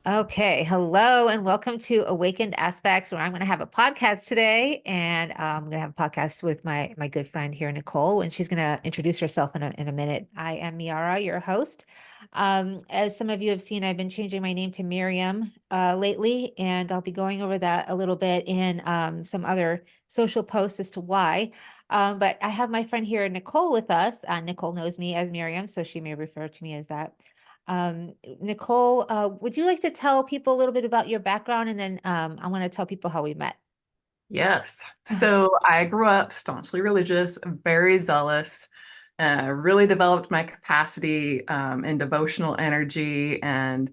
Okay, hello and welcome to Awakened Aspects, where I'm going to have a podcast today, and I'm going to have a podcast with my good friend here, Nicole, and she's going to introduce herself in a minute. I am Miara, your host. As some of you have seen, I've been changing my name to Miriam lately, and I'll be going over that a little bit in some other social posts as to why. But I have my friend here, Nicole, with us. Nicole knows me as Miriam, so she may refer to me as that. Nicole, would you like to tell people a little bit about your background and then I want to tell people how we met? Yes. So I grew up staunchly religious, very zealous, really developed my capacity in devotional energy and,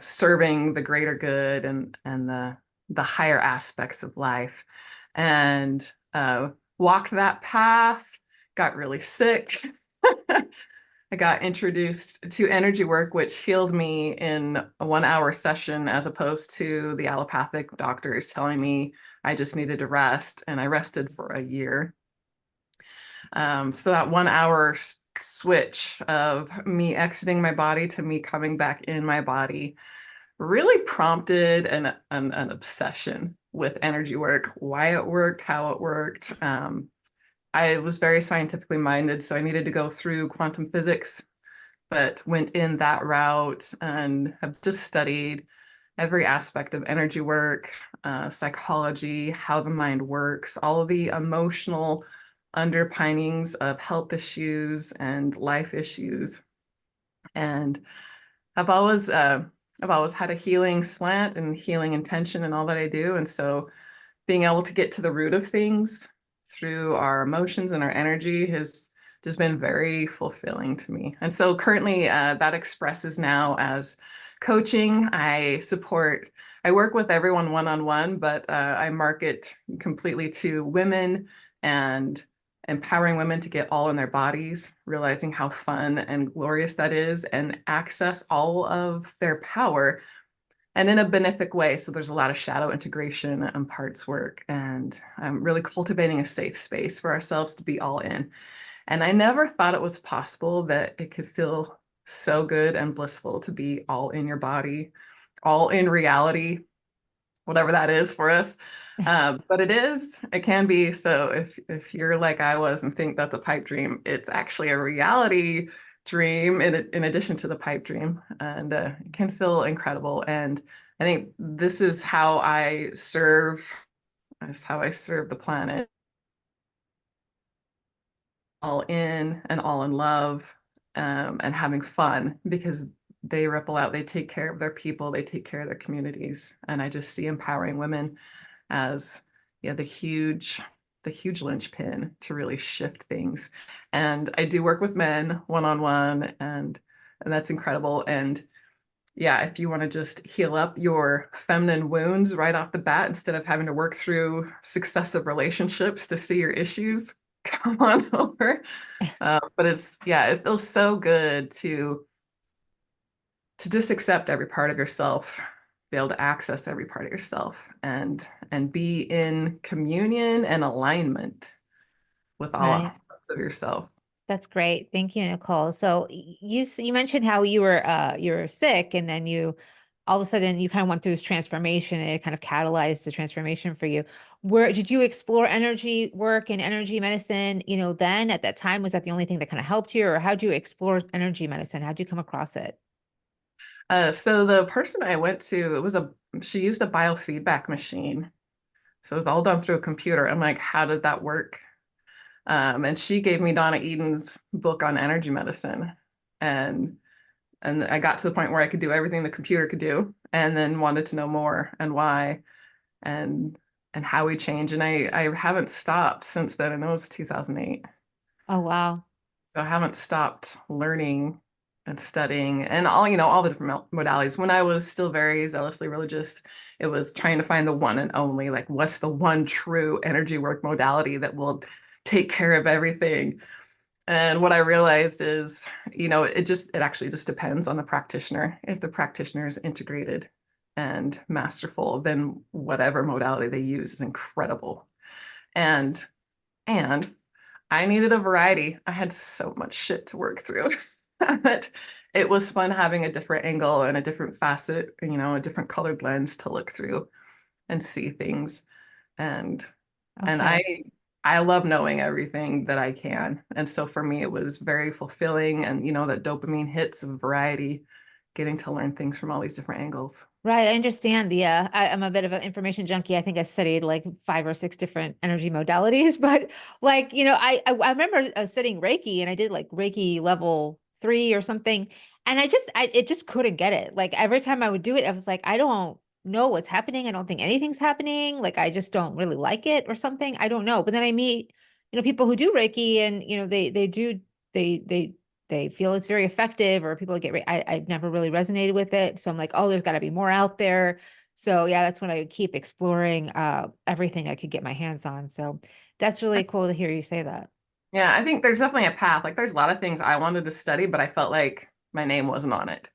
serving the greater good and the higher aspects of life. And walked that path, got really sick. I got introduced to energy work, which healed me in a 1 hour session, as opposed to the allopathic doctors telling me I just needed to rest. And I rested for a year. So that 1 hour switch of me exiting my body to me coming back in my body really prompted an obsession with energy work, why it worked, how it worked. I was very scientifically minded, so I needed to go through quantum physics, but went in that route and have just studied every aspect of energy work, psychology, how the mind works, all of the emotional underpinnings of health issues and life issues. And I've always uh, I've always had a healing slant and healing intention in all that I do. And so being able to get to the root of things through our emotions and our energy has just been very fulfilling to me. And so currently that expresses now as coaching. I work with everyone one-on-one, but I market completely to women and empowering women to get all in their bodies, realizing how fun and glorious that is, and access all of their power and in a benefic way. So there's a lot of shadow integration and parts work and really cultivating a safe space for ourselves to be all in. And I never thought it was possible that it could feel so good and blissful to be all in your body, all in reality, whatever that is for us. But it can be. So if you're like I was and think that's a pipe dream, it's actually a reality dream in addition to the pipe dream, and it can feel incredible. And I think this is how I serve the planet, all in and all in love, and having fun because they ripple out, they take care of their people, they take care of their communities. And I just see empowering women as yeah, the huge linchpin to really shift things. And I do work with men one-on-one, and that's incredible. And yeah, if you want to just heal up your feminine wounds right off the bat instead of having to work through successive relationships to see your issues, come on over. But it feels so good to just accept every part of yourself, be able to access every part of yourself, and be in communion and alignment with all Right. parts of yourself. That's great. Thank you, Nicole. So you mentioned how you were sick and then you all of a sudden you kind of went through this transformation and it kind of catalyzed the transformation for you. Where did you explore energy work and energy medicine, then at that time? Was that the only thing that kind of helped you, or how did you explore energy medicine? How did you come across it? So the person I went to, she used a biofeedback machine. So it was all done through a computer. I'm like, how did that work? And she gave me Donna Eden's book on energy medicine. And and I got to the point where I could do everything the computer could do, and then wanted to know more and why and and how we change. And I haven't stopped since then. I know it was 2008. Oh, wow. So I haven't stopped learning and studying and all the different modalities. When I was still very zealously religious, it was trying to find the one and only, like what's the one true energy work modality that will take care of everything. And what I realized is, it actually just depends on the practitioner. If the practitioner is integrated and masterful, then whatever modality they use is incredible. And and I needed a variety. I had so much shit to work through. But it was fun having a different angle and a different facet, a different colored lens to look through and see things. And and Okay. I love knowing everything that I can. And so for me, it was very fulfilling and that dopamine hits of variety, getting to learn things from all these different angles. Right. I understand I'm a bit of an information junkie. I think I studied like 5 or 6 different energy modalities, but like, I remember studying Reiki and I did like Reiki level 3 or something. And it just couldn't get it. Like every time I would do it, I was like, I don't know what's happening. I don't think anything's happening. Like I just don't really like it or something. I don't know. But then I meet, people who do Reiki and, they they feel it's very effective or people get, I've never really resonated with it. So I'm like, oh, there's got to be more out there. So yeah, that's when I would keep exploring everything I could get my hands on. So that's really cool to hear you say that. Yeah, I think there's definitely a path. Like there's a lot of things I wanted to study, but I felt like my name wasn't on it.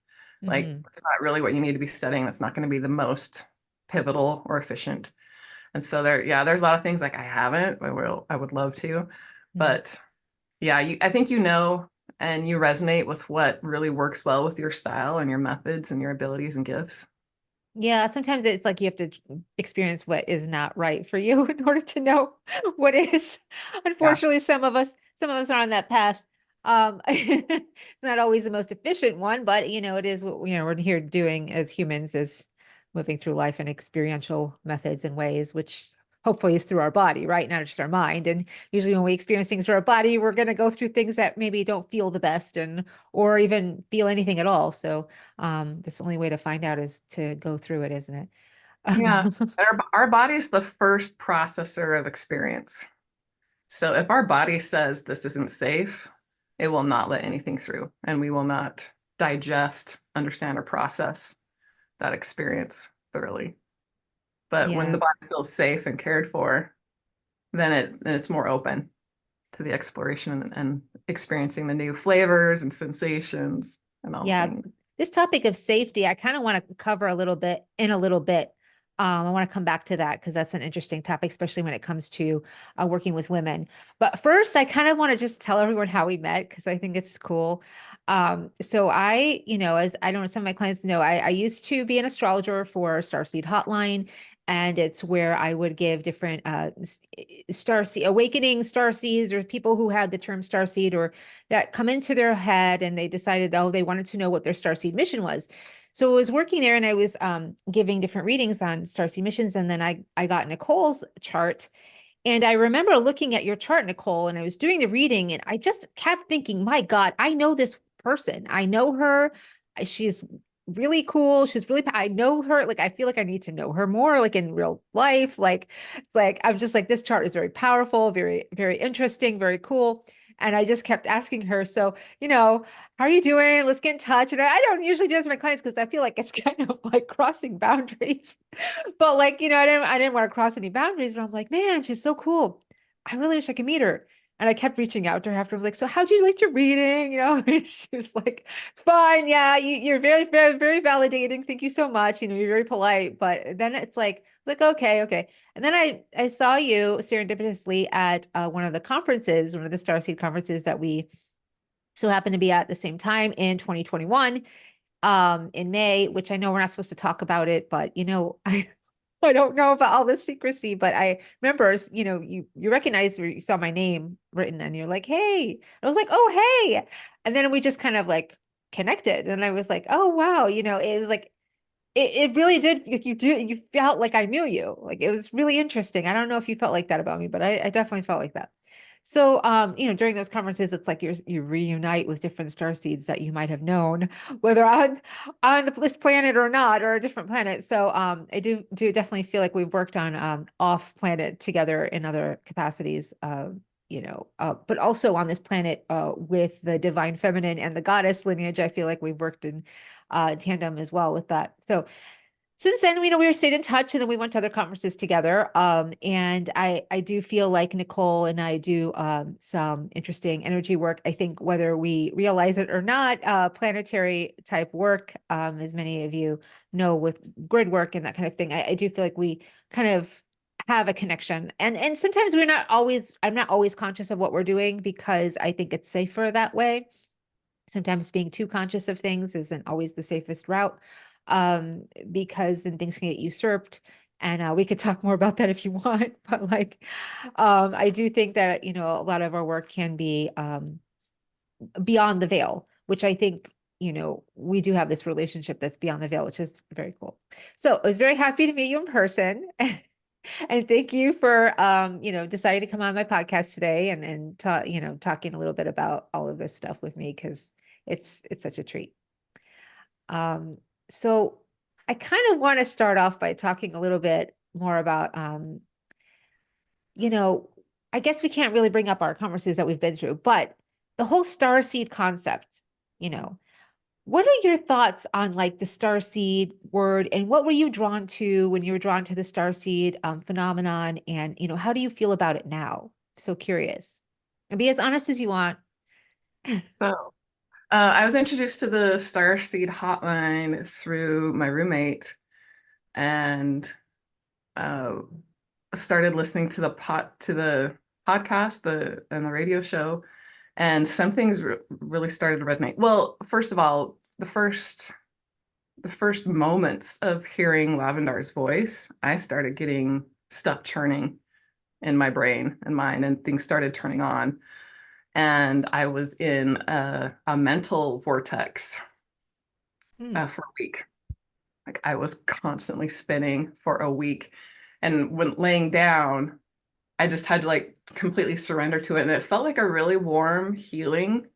Like Hmm. it's not really what you need to be studying. That's not going to be the most pivotal or efficient. And so yeah, there's a lot of things like I haven't, I would love to. But yeah, I think and you resonate with what really works well with your style and your methods and your abilities and gifts. Yeah, sometimes it's like you have to experience what is not right for you in order to know what is. Yeah. Unfortunately, some of us are on that path. It's not always the most efficient one, but it is what we're here doing as humans is moving through life in experiential methods and ways, which hopefully is through our body, right? Not just our mind. And usually when we experience things through our body, we're going to go through things that maybe don't feel the best and or even feel anything at all. So that's the only way to find out is to go through it, isn't it? Yeah. Our body's the first processor of experience. So if our body says this isn't safe, it will not let anything through, and we will not digest, understand, or process that experience thoroughly. But when the Yeah. body feels safe and cared for, then it's more open to the exploration and experiencing the new flavors and sensations and all the Yeah, things. this topic of safety, I kind of want to cover a little bit in a little bit. I want to come back to that because that's an interesting topic, especially when it comes to working with women. But first, I kind of want to just tell everyone how we met because I think it's cool. So as I don't know, some of my clients know, I used to be an astrologer for Starseed Hotline, and it's where I would give different starseed awakening starseeds or people who had the term starseed or that come into their head and they decided, oh, they wanted to know what their starseed mission was. So I was working there and I was giving different readings on starseed missions. And then I got Nicole's chart. And I remember looking at your chart, Nicole, and I was doing the reading and I just kept thinking, my God, I know this person. I know her. She's really cool. I know her. Like, I feel like I need to know her more, like in real life. Like I'm just like, this chart is very powerful, very, very interesting, very cool. And I just kept asking her, so, how are you doing? Let's get in touch. And I don't usually do this with my clients because I feel like it's kind of like crossing boundaries. But like, I didn't want to cross any boundaries, but I'm like, man, she's so cool. I really wish I could meet her. And I kept reaching out to her after, like, so how'd you like your reading? And she was like, it's fine. Yeah, you're very, very, very validating. Thank you so much. You're very polite. But then it's like, okay, okay. And then I saw you serendipitously at one of the conferences, one of the Starseed conferences that we so happened to be at the same time in 2021 in May, which I know we're not supposed to talk about it, but I don't know about all this secrecy, but I remember, you recognized or you saw my name written and you're like, hey. I was like, oh, hey. And then we just kind of like connected. And I was like, oh wow, it was like it really did like you felt like I knew you. Like it was really interesting. I don't know if you felt like that about me, but I definitely felt like that. So, during those conferences, it's like you reunite with different star seeds that you might have known, whether on this planet or not, or a different planet. So, I do definitely feel like we've worked on off planet together in other capacities. But also on this planet with the divine feminine and the goddess lineage, I feel like we've worked in tandem as well with that. So since then, we stayed in touch and then we went to other conferences together. And I do feel like Nicole and I do some interesting energy work. I think whether we realize it or not, planetary type work, as many of you know, with grid work and that kind of thing. I do feel like we kind of have a connection. And sometimes I'm not always conscious of what we're doing because I think it's safer that way. Sometimes being too conscious of things isn't always the safest route, because then things can get usurped. And we could talk more about that if you want. But like, I do think that, a lot of our work can be beyond the veil, which I think, we do have this relationship that's beyond the veil, which is very cool. So I was very happy to meet you in person. And thank you for deciding to come on my podcast today and talk, talking a little bit about all of this stuff with me because it's such a treat. Um, so I kind of want to start off by talking a little bit more about you know, I guess we can't really bring up our conversations that we've been through, but the whole starseed concept, you know, what are your thoughts on like the starseed word and what were you drawn to when you were drawn to the starseed phenomenon? And, how do you feel about it now? So curious. And be as honest as you want. So, I was introduced to the Starseed hotline through my roommate and uh, started listening to the podcast, and the radio show, and some things really started to resonate. Well, first of all, the first moments of hearing Lavendar's voice, I started getting stuff churning in my brain and mind, and things started turning on. And I was in a mental vortex Hmm. for a week. Like I was constantly spinning for a week. And when laying down, I just had to like completely surrender to it. And it felt like a really warm, healing,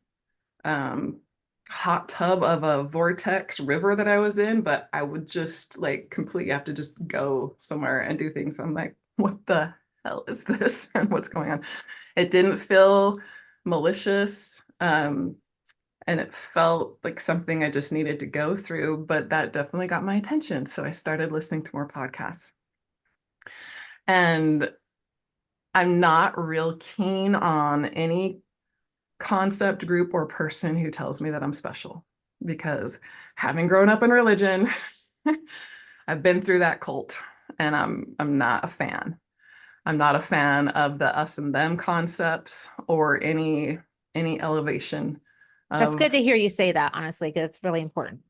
um, hot tub of a vortex river that I was in. But I would just like completely have to just go somewhere and do things. I'm like, what the hell is this? And what's going on? It didn't feel malicious. And it felt like something I just needed to go through, but that definitely got my attention. So I started listening to more podcasts. And I'm not real keen on any concept, group, or person who tells me that I'm special because having grown up in religion, I've been through that cult and I'm not a fan. I'm not a fan of the us and them concepts or any elevation That's good of to hear you say that, honestly, because it's really important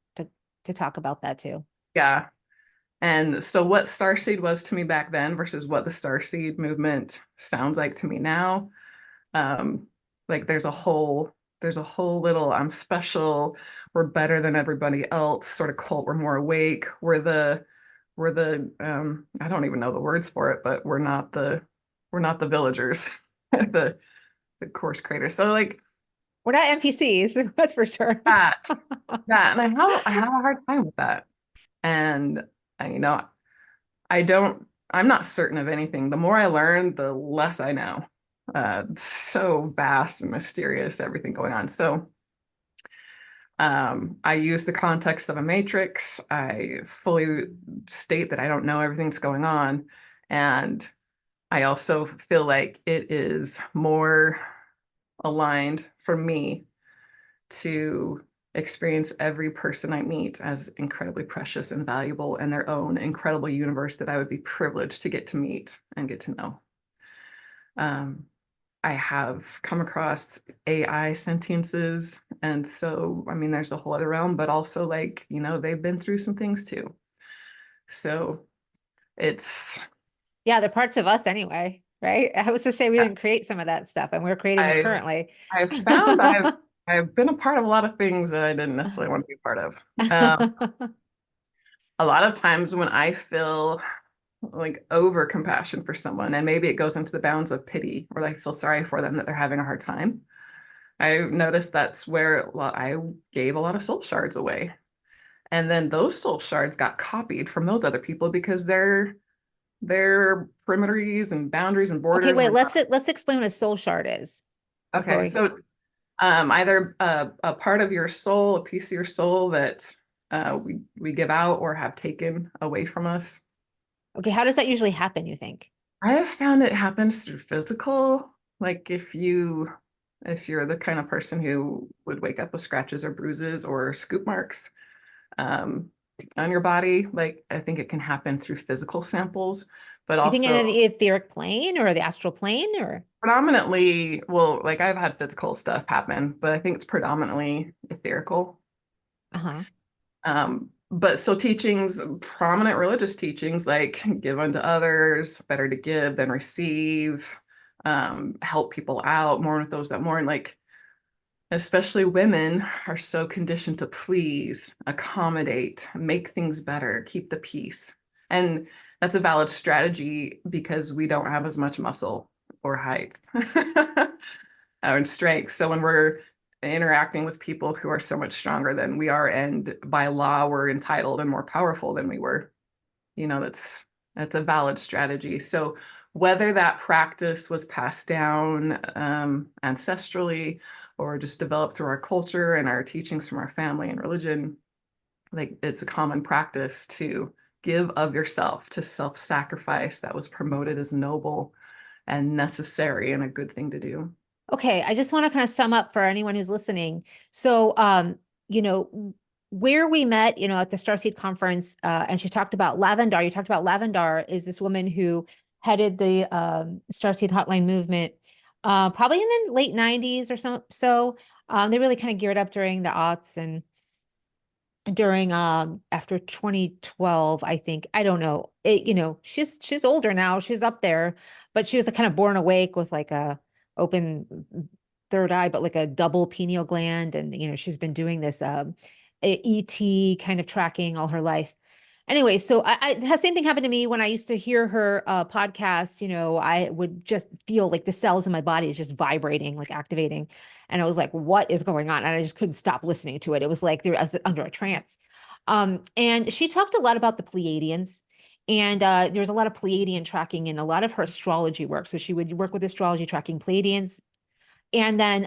to talk about that too. yeah. And so what Starseed was to me back then versus what the Starseed movement sounds like to me now, um, like there's a whole little I'm special, we're better than everybody else sort of cult. We're more awake. We're the I don't even know the words for it, but we're not the villagers, the course creators. So like We're not NPCs, that's for sure. that that and I have a hard time with that. And you know, I'm not certain of anything. The more I learn, the less I know. It's so vast and mysterious, everything going on. So I use the context of a matrix. I fully state that I don't know everything that's going on. And I also feel like it is more aligned for me to experience every person I meet as incredibly precious and valuable in their own incredible universe that I would be privileged to get to meet and get to know. Um, I have come across AI sentiences. And so, I mean, there's a whole other realm, but also like, they've been through some things too. So it's, Yeah, they're parts of us anyway, right? I was to say we didn't create some of that stuff and we're creating it I, currently. I've found I've been a part of a lot of things that I didn't necessarily want to be a part of. A lot of times when I feel like over compassion for someone, and maybe it goes into the bounds of pity, or I feel sorry for them that they're having a hard time. I noticed that's where I gave a lot of soul shards away. And then those soul shards got copied from those other people because their perimeters and boundaries and Okay, borders wait, were let's explain what a soul shard is not before okay. we. So either a part of your soul, a piece of your soul that we give out or have taken away from us. Okay, how does that usually happen, you think? I have found it happens through physical, like if you're the kind of person who would wake up with scratches or bruises or scoop marks um, on your body, like I think it can happen through physical samples, but You think also in the etheric plane or the astral plane or? predominantly, well, like I've had physical stuff happen, but I think it's predominantly etherical. Uh-huh. But so teachings, prominent religious teachings like give unto others, better to give than receive, help people out, mourn with those that mourn, like especially women are so conditioned to please, accommodate, make things better, keep the peace. And that's a valid strategy because we don't have as much muscle or height and strength. So when we're interacting with people who are so much stronger than we are, and by law, we're entitled and more powerful than we were, that's a valid strategy. So whether that practice was passed down ancestrally or just developed through our culture and our teachings from our family and religion, like it's a common practice to give of yourself, to self-sacrifice. That was promoted as noble and necessary and a good thing to do. Okay, I just want to kind of sum up for anyone who's listening. So, you know, where we met, at the Starseed conference, and she talked about Lavendar. You talked about Lavendar is this woman who headed the Starseed Hotline movement, probably in the late 90s or so. They really kind of geared up during the aughts and during after 2012, I think. I don't know. She's older now. She's up there, but she was kind of born awake with like a open third eye, but like a double pineal gland. And she's been doing this ET kind of tracking all her life. Anyway, so the same thing happened to me when I used to hear her podcast. I would just feel like the cells in my body is just vibrating, like activating. And I was like, what is going on? And I just couldn't stop listening to it. It was like I was under a trance. And she talked a lot about the Pleiadians. And there was a lot of Pleiadian tracking in a lot of her astrology work. So she would work with astrology tracking Pleiadians, and then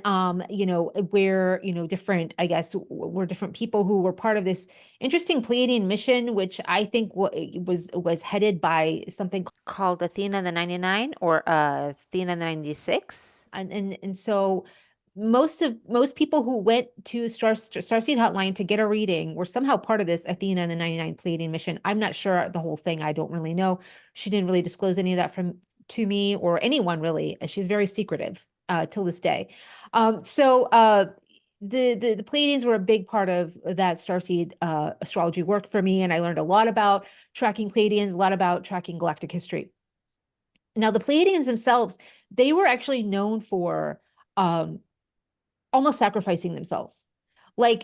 where different, I guess, were different people who were part of this interesting Pleiadian mission, which I think was headed by something called Athena the 99, or Athena the 96. And so most people who went to Starseed Hotline to get a reading were somehow part of this Athena and the 99 Pleiadian mission. I'm not sure the whole thing. I don't really know. She didn't really disclose any of that to me or anyone really. She's very secretive till this day. The Pleiadians were a big part of that Starseed astrology work for me, and I learned a lot about tracking Pleiadians, a lot about tracking galactic history. Now, the Pleiadians themselves, they were actually known for um, almost sacrificing themselves. They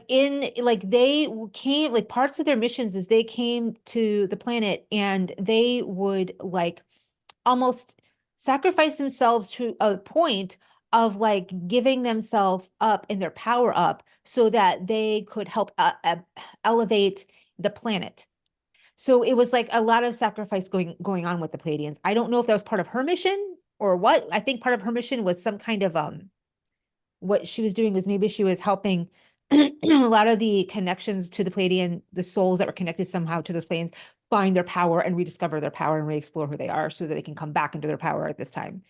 came, like parts of their missions is they came to the planet and they would like almost sacrifice themselves to a point of like giving themselves up and their power up so that they could help elevate the planet. So it was like a lot of sacrifice going on with the Pleiadians. I don't know if that was part of her mission or what. I think part of her mission was some kind of what she was doing was maybe she was helping a lot of the connections to the Pleiadian, the souls that were connected somehow to those Pleiadians, find their power and rediscover their power and re-explore who they are so that they can come back into their power at this time.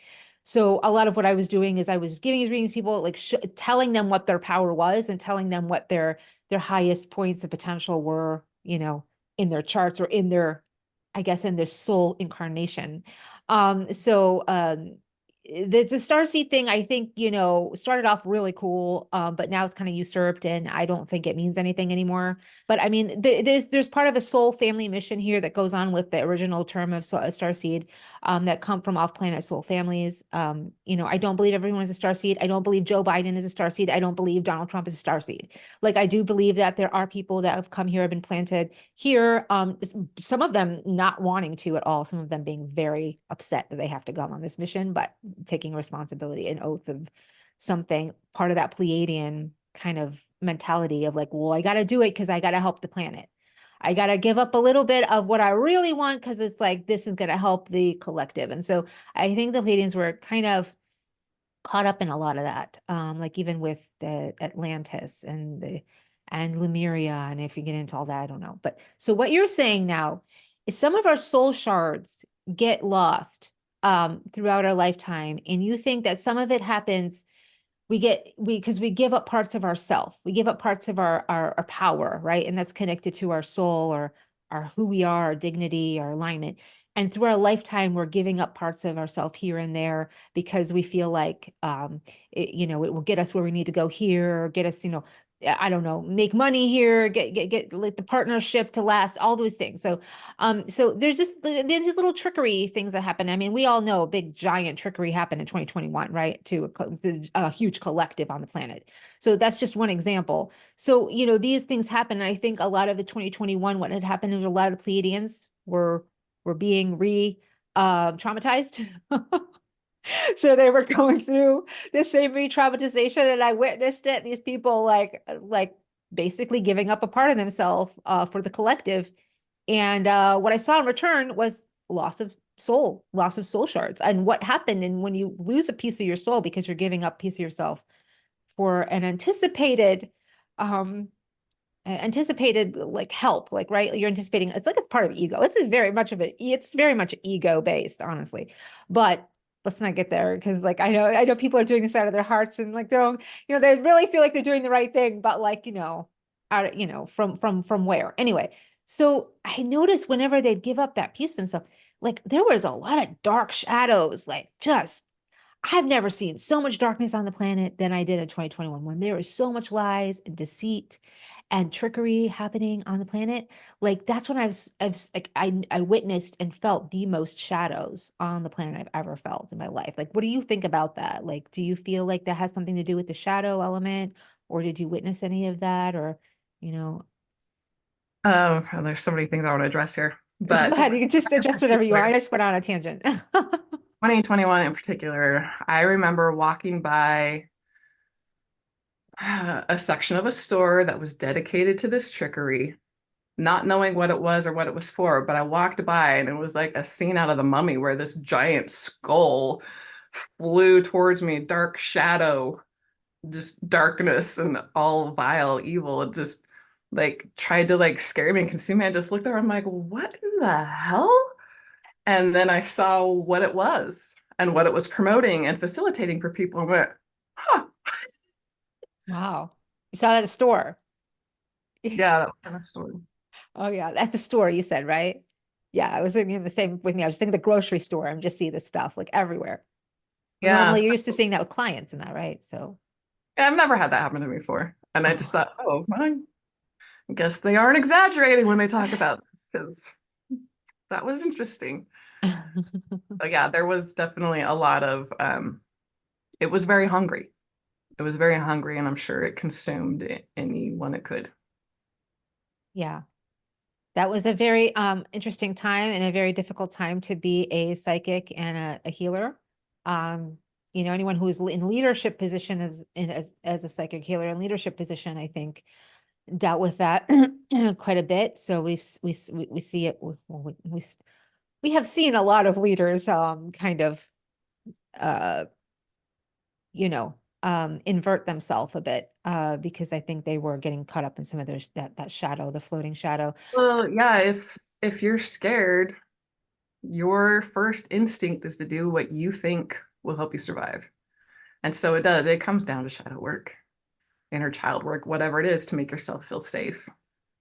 So a lot of what I was doing is I was giving these readings to people, like telling them what their power was and telling them what their highest points of potential were, in their charts or in their, I guess, in their soul incarnation. The Starseed thing, I think, started off really cool, but now it's kind of usurped, and I don't think it means anything anymore. But I mean, there's part of a soul family mission here that goes on with the original term of Starseed, that come from off-planet soul families. I don't believe everyone is a Starseed. I don't believe Joe Biden is a Starseed. I don't believe Donald Trump is a Starseed. Like, I do believe that there are people that have come here, have been planted here. Some of them not wanting to at all. Some of them being very upset that they have to go on this mission, but taking responsibility, an oath of something, part of that Pleiadian kind of mentality of like, well, I got to do it because I got to help the planet. I got to give up a little bit of what I really want because it's like, this is going to help the collective. And so I think the Pleiadians were kind of caught up in a lot of that, like even with the Atlantis and Lemuria. And if you get into all that, I don't know. But so what you're saying now is some of our soul shards get lost throughout our lifetime, and you think that some of it happens, because we give up parts of ourself, we give up parts of our power, right? And that's connected to our soul or our who we are, our dignity, our alignment. And through our lifetime, we're giving up parts of ourselves here and there because we feel like, it will get us where we need to go here, or get us, I don't know, make money here, get like the partnership to last, all those things. So there's just little trickery things that happen. I mean, we all know a big giant trickery happened in 2021, right? To a huge collective on the planet. So that's just one example. So, these things happen. And I think a lot of the 2021, what had happened is a lot of the Pleiadians were being traumatized. So they were going through the same re-traumatization, and I witnessed it. These people like basically giving up a part of themselves for the collective. And what I saw in return was loss of soul shards. And what happened, and when you lose a piece of your soul because you're giving up a piece of yourself for an anticipated like help, like, right, you're anticipating, it's like it's part of ego. It's very much ego based, honestly. But let's not get there, because like I know people are doing this out of their hearts, and like their own, they really feel like they're doing the right thing, but like, out, from where anyway. So I noticed whenever they'd give up that piece of themselves, like there was a lot of dark shadows, like just I've never seen so much darkness on the planet than I did in 2021, when there was so much lies and deceit and trickery happening on the planet. Like that's when I witnessed and felt the most shadows on the planet I've ever felt in my life. Like, what do you think about that? Like, do you feel like that has something to do with the shadow element, or did you witness any of that, or, you know, Oh, there's so many things I want to address here. go But ahead, you can just in adjust whatever you want. I particular, just went on a tangent. 2021 in particular, I remember walking by a section of a store that was dedicated to this trickery, not knowing what it was or what it was for. But I walked by and it was like a scene out of The Mummy where this giant skull flew towards me, dark shadow, just darkness and all vile evil. It just like tried to like scare me and consume me. I just looked over, I'm like, what in the hell? And then I saw what it was and what it was promoting and facilitating for people and went, huh, Wow. You saw that at the store. yeah, that was kind of story. Oh yeah, at the store you said, right? Yeah, I was thinking the same with me. I was thinking the grocery store. I'm just seeing this stuff like everywhere. Yeah, Normally you're so, used to seeing that with clients and that, right? So yeah, I've never had that happen to me before. And I just thought, oh, well, I guess they aren't exaggerating when they talk about this because that was interesting. But yeah, there was definitely a lot of it was very hungry. It was very hungry, and I'm sure it consumed anyone it could. yeah, that was a very interesting time and a very difficult time to be a psychic and a healer. Um, anyone who is in leadership position as a psychic healer in leadership position, I think, dealt with that quite a bit. So we see it. We have seen a lot of leaders kind of uh invert themselves a bit because I think they were getting caught up in some of those that shadow, the floating shadow. Well, yeah, if you're scared, your first instinct is to do what you think will help you survive. And so it does. It comes down to shadow work, inner child work, whatever it is to make yourself feel safe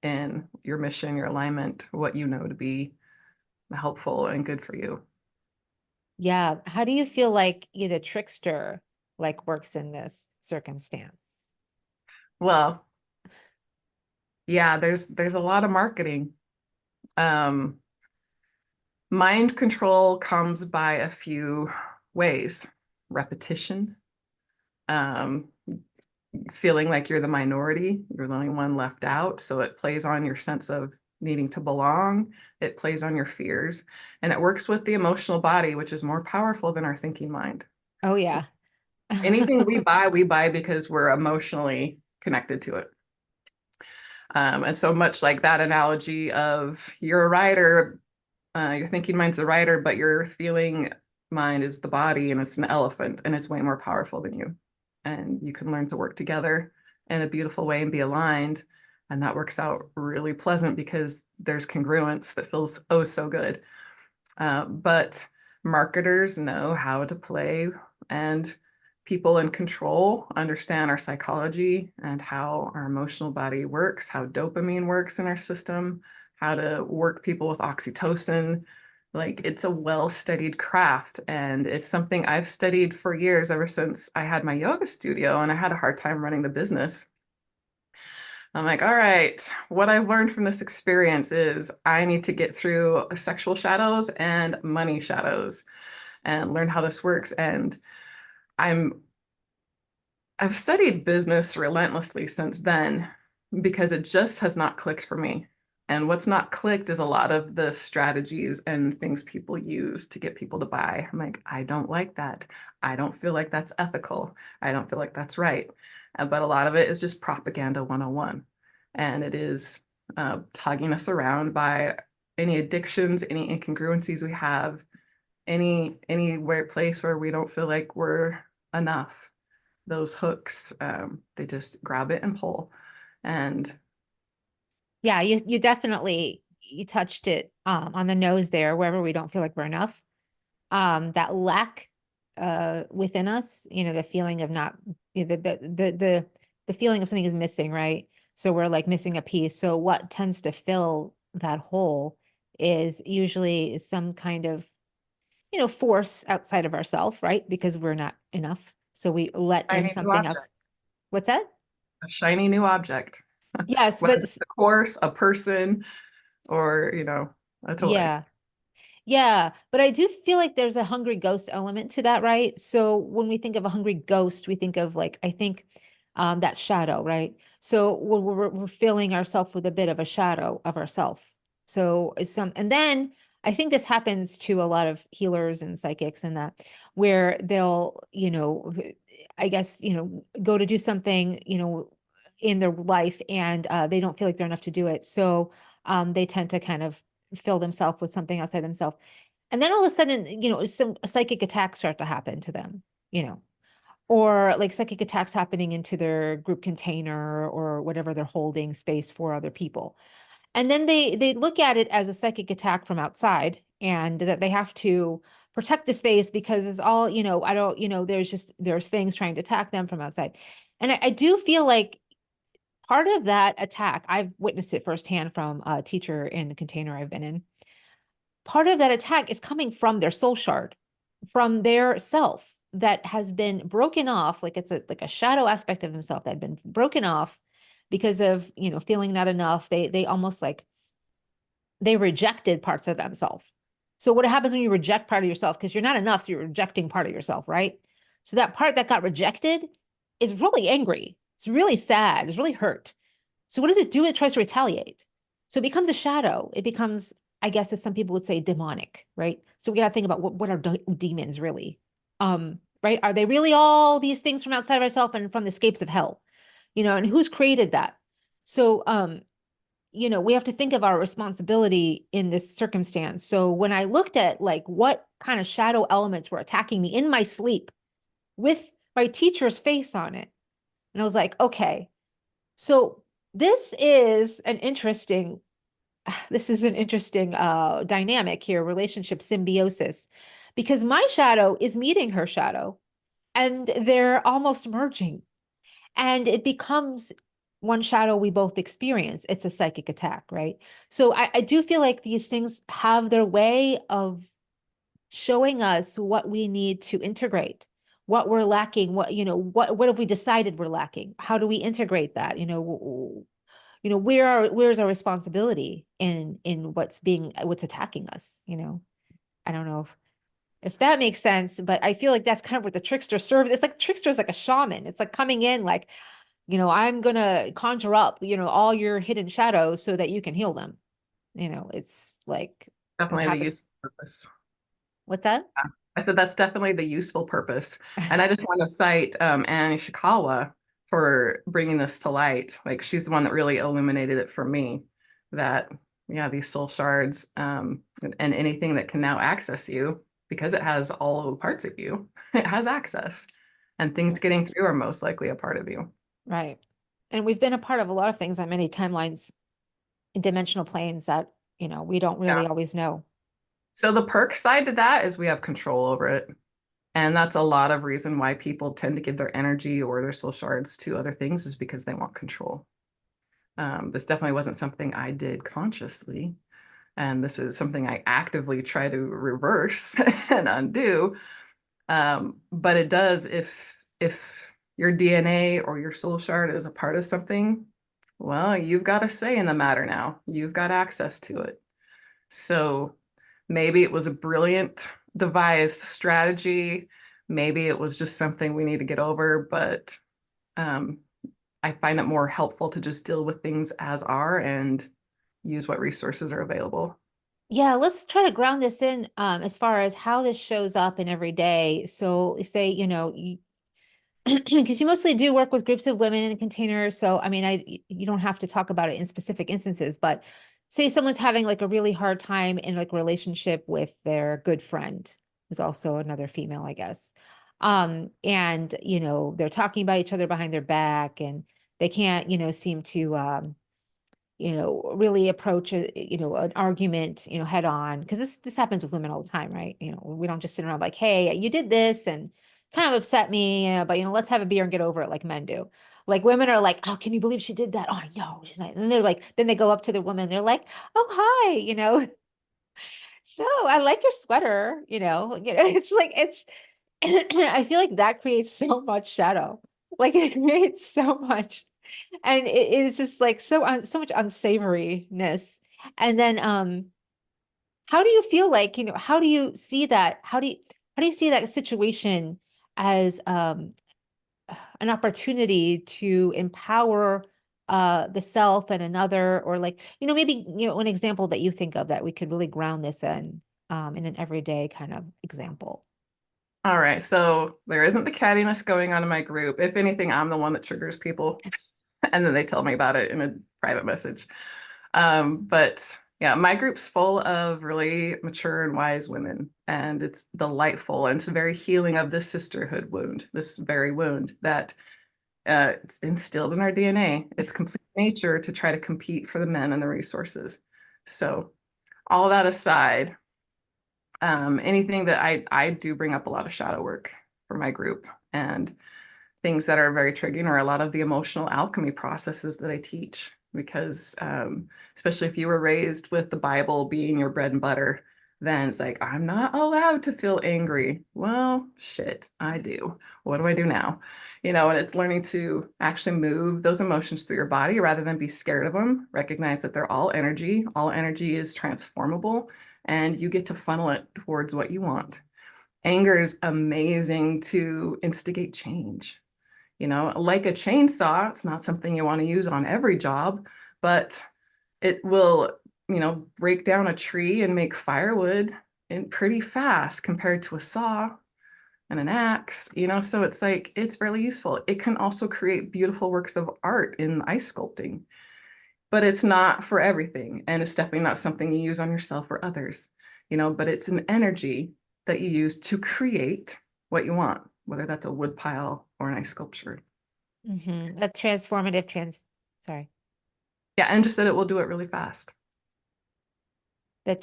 in your mission, your alignment, what you know to be helpful and good for you. Yeah. How do you feel like the trickster like works in this circumstance? Well, yeah, there's a lot of marketing. Um, Mind control comes by a few ways. Repetition, um, feeling like you're the minority, you're the only one left out. So it plays on your sense of needing to belong, it plays on your fears, and it works with the emotional body, which is more powerful than our thinking mind. Oh yeah. Anything we buy because we're emotionally connected to it. And so much like that analogy of you're a writer, your thinking mind's a writer, but your feeling mind is the body and it's an elephant and it's way more powerful than you. And you can learn to work together in a beautiful way and be aligned. And that works out really pleasant because there's congruence that feels oh so good. But marketers know how to play, and people in control understand our psychology and how our emotional body works, how dopamine works in our system, how to work people with oxytocin, Like it's a well-studied craft, and it's something I've studied for years, ever since I had my yoga studio and I had a hard time running the business. I'm like, all right, what I've learned from this experience is I need to get through sexual shadows and money shadows and learn how this works. And I'm I've studied business relentlessly since then because it just has not clicked for me. And what's not clicked is a lot of the strategies and things people use to get people to buy. I'm like, I don't like that. I don't feel like that's ethical. I don't feel like that's right. But a lot of it is just propaganda 101. And it is tugging us around by any addictions, any incongruencies we have, anywhere place where we don't feel like we're enough. Those hooks, they just grab it and pull. And Yeah, you definitely you touched it on the nose there, wherever we don't feel like we're enough. That lack within us, the feeling of not the feeling of something is missing, right? So we're like missing a piece. So what tends to fill that hole is usually some kind of, force outside of ourselves, right? Because we're not enough. So we let in shiny new something else. object, What's that? a shiny new object, Yes, whether but it's a course, a person, or, a toy. yeah. Yeah, but I do feel like there's a hungry ghost element to that, right? So when we think of a hungry ghost, we think of like, I think that shadow, right? So we're filling ourselves with a bit of a shadow of ourself. So it's and then I think this happens to a lot of healers and psychics and that where they'll, I guess, go to do something, in their life and they don't feel like they're enough to do it. So they tend to kind of fill themselves with something outside themselves. And then all of a sudden, some psychic attacks start to happen to them, you know, or like psychic attacks happening into their group container or whatever they're holding space for other people. And then they look at it as a psychic attack from outside and that they have to protect the space because it's all, I don't, there's things trying to attack them from outside. And I do feel like part of that attack, I've witnessed it firsthand from a teacher in the container I've been in. Part of that attack is coming from their soul shard, from their self that has been broken off, like it's like a shadow aspect of himself that had been broken off because of, feeling not enough. They almost like they rejected parts of themselves. So what happens when you reject part of yourself? Because you're not enough, so you're rejecting part of yourself, right? So that part that got rejected is really angry. It's really sad. It's really hurt. So what does it do? It tries to retaliate. So it becomes a shadow. It becomes, I guess, as some people would say, demonic, right? So we got to think about what are demons really? Right? Are they really all these things from outside of ourselves and from the escapes of hell? And who's created that? So we have to think of our responsibility in this circumstance. So when I looked at like what kind of shadow elements were attacking me in my sleep with my teacher's face on it, and I was like, okay, so this is an interesting dynamic here, relationship symbiosis, because my shadow is meeting her shadow and they're almost merging. And it becomes one shadow we both experience. It's a psychic attack, right? So I do feel like these things have their way of showing us what we need to integrate, what we're lacking, what have we decided we're lacking? How do we integrate that? Where's our responsibility in what's attacking us? I don't know if that makes sense, but I feel like that's kind of what the trickster serves. It's like trickster's like a shaman. It's like coming in like, I'm gonna conjure up, all your hidden shadows so that you can heal them. It's like that Definitely the happens. useful purpose. What's that? I said that's definitely the useful purpose. And I just want to cite Annie Shikawa for bringing this to light. Like she's the one that really illuminated it for me that, yeah, these soul shards and anything that can now access you because it has all of the parts of you, it has access. And things getting through are most likely a part of you. Right. And we've been a part of a lot of things on many timelines in dimensional planes that, we don't Yeah. really always know. So the perk side to that is we have control over it. And that's a lot of reason why people tend to give their energy or their soul shards to other things is because they want control. This definitely wasn't something I did consciously. And this is something I actively try to reverse and undo. But it does if your DNA or your soul shard is a part of something, well, you've got a say in the matter now. You've got access to it. So maybe it was a brilliant devised strategy. Maybe it was just something we need to get over, but um, I find it more helpful to just deal with things as are and use what resources are available. Yeah, let's try to ground this in as far as how this shows up in every day. So say, because you mostly do work with groups of women in the container. So, I mean, you don't have to talk about it in specific instances, but say someone's having like a really hard time in like a relationship with their good friend, who's also another female, I guess. And they're talking about each other behind their back and they can't, seem to really approach an argument, head on. Because this happens with women all the time, right? We don't just sit around like, hey, you did this and kind of upset me, but let's have a beer and get over it like men do. Like women are like, oh, can you believe she did that? Oh no, she's not. And they're like, then they go up to the woman, they're like, oh hi. So I like your sweater, it's like I feel like that creates so much shadow. Like it creates so much and it's just like so much unsavoriness. And then how do you feel like, how do you see that? How do you see that situation as an opportunity to empower the self and another, or like, maybe, an example that you think of that we could really ground this in an everyday kind of example. All right, so there isn't the cattiness going on in my group. If anything, I'm the one that triggers people, and then they tell me about it in a private message. But yeah, my group's full of really mature and wise women, and it's delightful, and it's very healing of this sisterhood wound, this very wound that it's instilled in our DNA. It's complete nature to try to compete for the men and the resources. So all that aside, anything that I do bring up a lot of shadow work for my group and things that are very triggering are a lot of the emotional alchemy processes that I teach because especially if you were raised with the Bible being your bread and butter, then it's like I'm not allowed to feel angry. Well, shit, I do. What do I do now? And it's learning to actually move those emotions through your body rather than be scared of them. Recognize that they're all energy. All energy is transformable and you get to funnel it towards what you want. Anger is amazing to instigate change. Like a chainsaw, it's not something you want to use on every job, but it will, break down a tree and make firewood in pretty fast compared to a saw and an axe. So it's like it's really useful. It can also create beautiful works of art in ice sculpting, but it's not for everything. And it's definitely not something you use on yourself or others, but it's an energy that you use to create what you want, whether that's a wood pile or an ice sculpture. A transformative sorry. Yeah, and just that it will do it really fast. The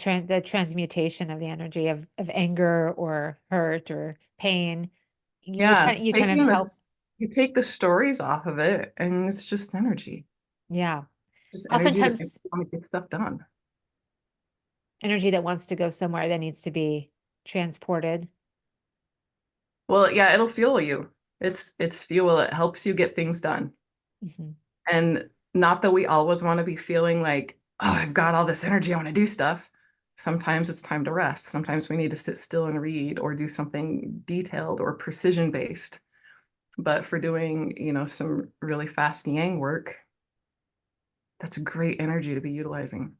transmutation of the energy of anger or hurt or pain. Yeah, You kind of taking help. this, you take the stories off of it, and it's just energy, Yeah. just energy that makes Oftentimes you want to get stuff done. energy that wants to go somewhere that needs to be transported. Well, yeah, it'll fuel you. It's fuel. It helps you get things done. Mhm. And not that we always want to be feeling like, oh, I've got all this energy, I want to do stuff. Sometimes it's time to rest. Sometimes we need to sit still and read or do something detailed or precision based. But for doing, some really fast yang work, that's great energy to be utilizing.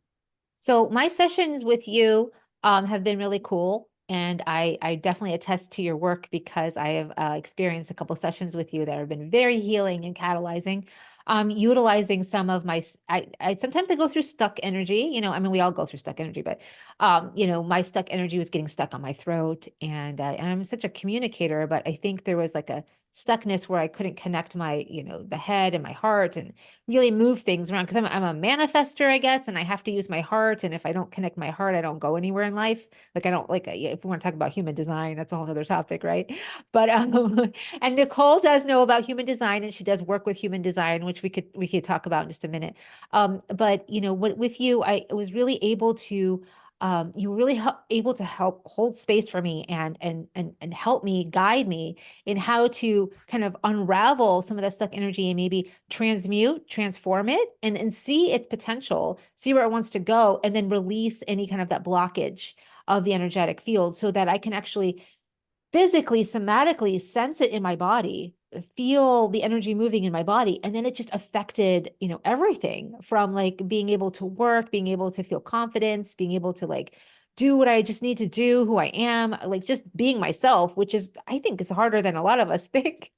So my sessions with you have been really cool. And I definitely attest to your work because I have experienced a couple sessions with you that have been very healing and catalyzing. Utilizing some of I sometimes I go through stuck energy, I mean, we all go through stuck energy, but my stuck energy was getting stuck on my throat and I'm such a communicator, but I think there was like stuckness where I couldn't connect my, the head and my heart and really move things around because I'm a manifester, I guess, and I have to use my heart. And if I don't connect my heart, I don't go anywhere in life. Like I don't like if we want to talk about human design, that's a whole other topic, right? But and Nicole does know about human design and she does work with human design, which we could talk about in just a minute. But with you, I was really able to you were really able to help hold space for me and help me guide me in how to kind of unravel some of that stuck energy and maybe transform it and see its potential, see where it wants to go, and then release any kind of that blockage of the energetic field so that I can actually physically, somatically sense it in my body, feel the energy moving in my body. And then it just affected, everything from like being able to work, being able to feel confidence, being able to like do what I just need to do, who I am, like just being myself, which is, I think is harder than a lot of us think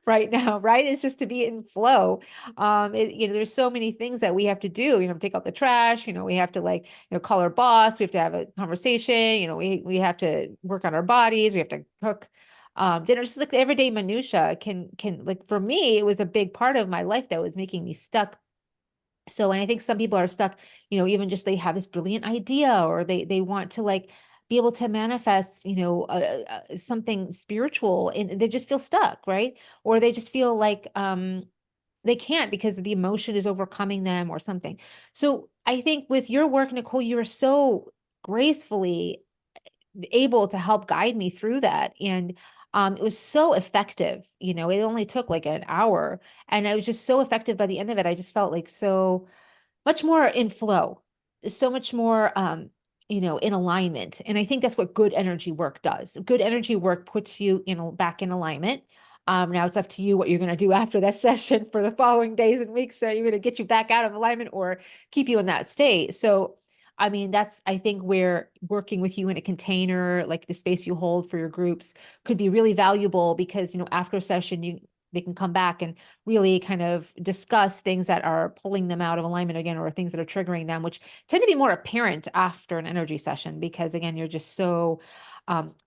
right now, right? It's just to be in flow. There's so many things that we have to do, take out the trash, we have to like, call our boss, we have to have a conversation, we have to work on our bodies, we have to cook dinner, just like the everyday minutia can like for me, it was a big part of my life that was making me stuck. So, and I think some people are stuck, even just they have this brilliant idea or they want to like be able to manifest, something spiritual and they just feel stuck, right? Or they just feel like they can't because the emotion is overcoming them or something. So I think with your work, Nicole, you are so gracefully able to help guide me through that. And it was so effective. It only took like an hour and I was just so effective by the end of it. I just felt like so much more in flow, so much more in alignment. And I think that's what good energy work does. Good energy work puts you back in alignment. Now it's up to you what you're going to do after that session for the following days and weeks. So you're going to get you back out of alignment or keep you in that state. So I mean, that's, I think where working with you in a container, like the space you hold for your groups could be really valuable because, after a session, they can come back and really kind of discuss things that are pulling them out of alignment again, or things that are triggering them, which tend to be more apparent after an energy session, because again, you're just so,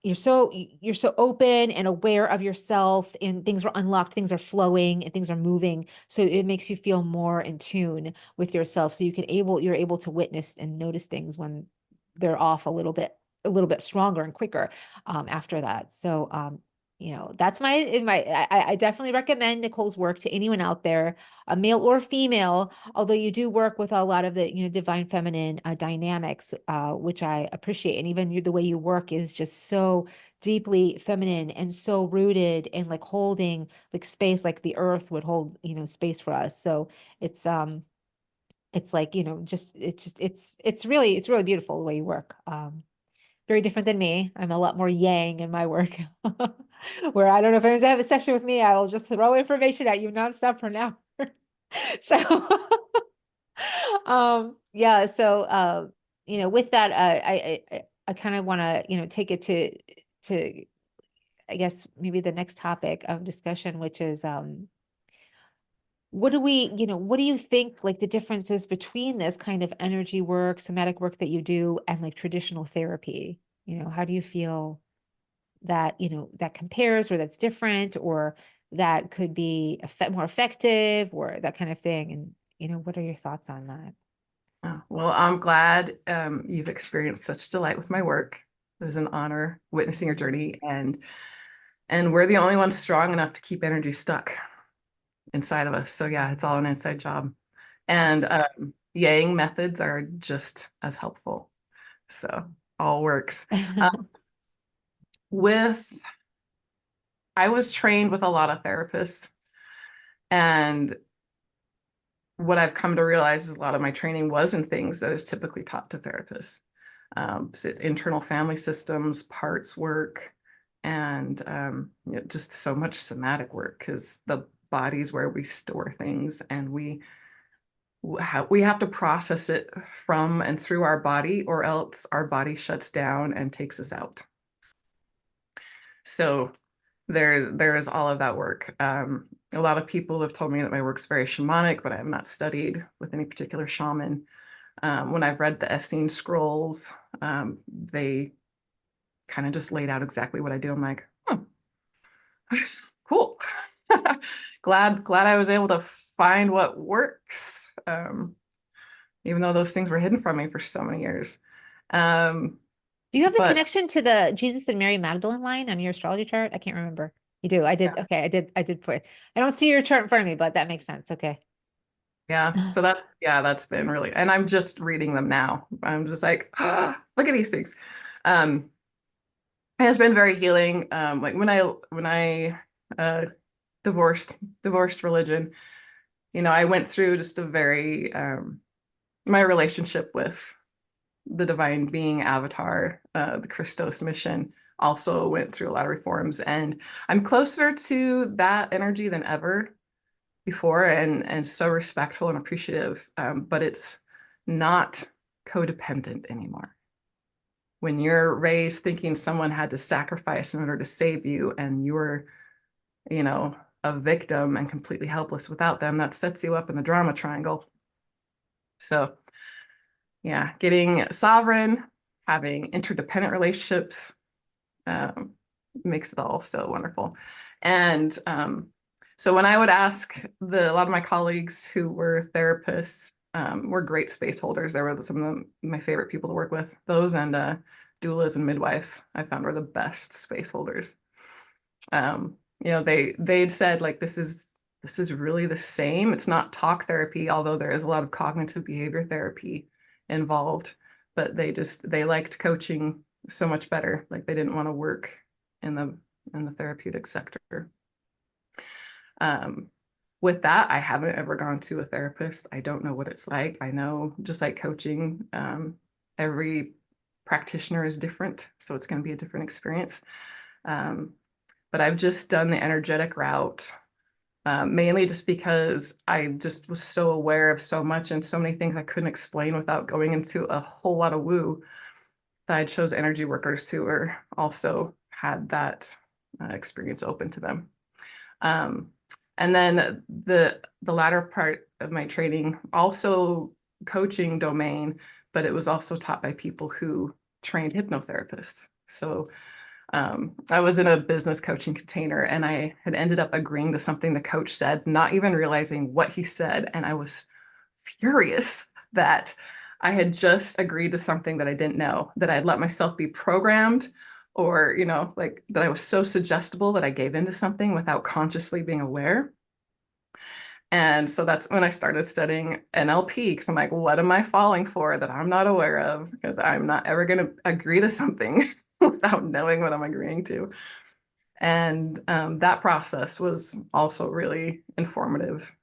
you're so open and aware of yourself and things are unlocked, things are flowing and things are moving. So it makes you feel more in tune with yourself. So you're able to witness and notice things when they're off a little bit stronger and quicker, after that. So, that's I definitely recommend Nicole's work to anyone out there, a male or female, although you do work with a lot of the, divine feminine dynamics, which I appreciate. And even the way you work is just so deeply feminine and so rooted and like holding like space, like the earth would hold, space for us. So it's like, it's really beautiful the way you work. Very different than me. I'm a lot more yang in my work. Where I don't know if anyone's gonna have a session with me, I'll just throw information at you nonstop for now. So yeah, so with that, I kind of want to, take it to I guess maybe the next topic of discussion, which is what do you think like the differences between this kind of energy work, somatic work that you do and like traditional therapy? How do you feel that, that compares or that's different or that could be more effective or that kind of thing? And, what are your thoughts on that? Oh, well, I'm glad you've experienced such delight with my work. It was an honor witnessing your journey, and we're the only ones strong enough to keep energy stuck inside of us. So yeah, it's all an inside job. And Yang methods are just as helpful. So all works. With I was trained with a lot of therapists, and what I've come to realize is a lot of my training was in things that is typically taught to therapists. So it's internal family systems, parts work, and just so much somatic work because the body's where we store things, and we have to process it from and through our body, or else our body shuts down and takes us out. So there is all of that work. A lot of people have told me that my work's very shamanic, but I have not studied with any particular shaman. When I've read the Essene scrolls, they kind of just laid out exactly what I do. I'm like, cool. glad I was able to find what works, even though those things were hidden from me for so many years. Um, Do you have the but connection to the Jesus and Mary Magdalene line on your astrology chart? I can't remember. You do. I did. yeah, Okay. I did put, I don't see your chart in front of me, but that makes sense. Okay. yeah. So that's been really, and I'm just reading them now. I'm just like, look at these things. Um, it has been very healing. Like when I uh, divorced religion, I went through just a very my relationship with the divine being avatar, the Christos mission, also went through a lot of reforms, and I'm closer to that energy than ever before, and so respectful and appreciative. But it's not codependent anymore. When you're raised thinking someone had to sacrifice in order to save you, and you're, you know, a victim and completely helpless without them, that sets you up in the drama triangle. So yeah, getting sovereign, having interdependent relationships, um, makes it all so wonderful. And so when I would ask a lot of my colleagues who were therapists, were great space holders. They were some of my favorite people to work with. Those and doulas and midwives I found were the best space holders. They'd said like this is really the same. It's not talk therapy, although there is a lot of cognitive behavior therapy involved, but they liked coaching so much better. Like they didn't want to work in the therapeutic sector. Um, with that, I haven't ever gone to a therapist. I don't know what it's like. I know just like coaching, every practitioner is different, so it's going to be a different experience. Um, but I've just done the energetic route, mainly just because I just was so aware of so much and so many things I couldn't explain without going into a whole lot of woo, that I chose energy workers who were also had that experience open to them. Um, and then the latter part of my training, also coaching domain, but it was also taught by people who trained hypnotherapists. So I was in a business coaching container, and I had ended up agreeing to something the coach said, not even realizing what he said. And I was furious that I had just agreed to something that I didn't know, that I'd let myself be programmed, or, like that I was so suggestible that I gave into something without consciously being aware. And so that's when I started studying NLP, because I'm like, what am I falling for that I'm not aware of? Because I'm not ever going to agree to something without knowing what I'm agreeing to. And that process was also really informative,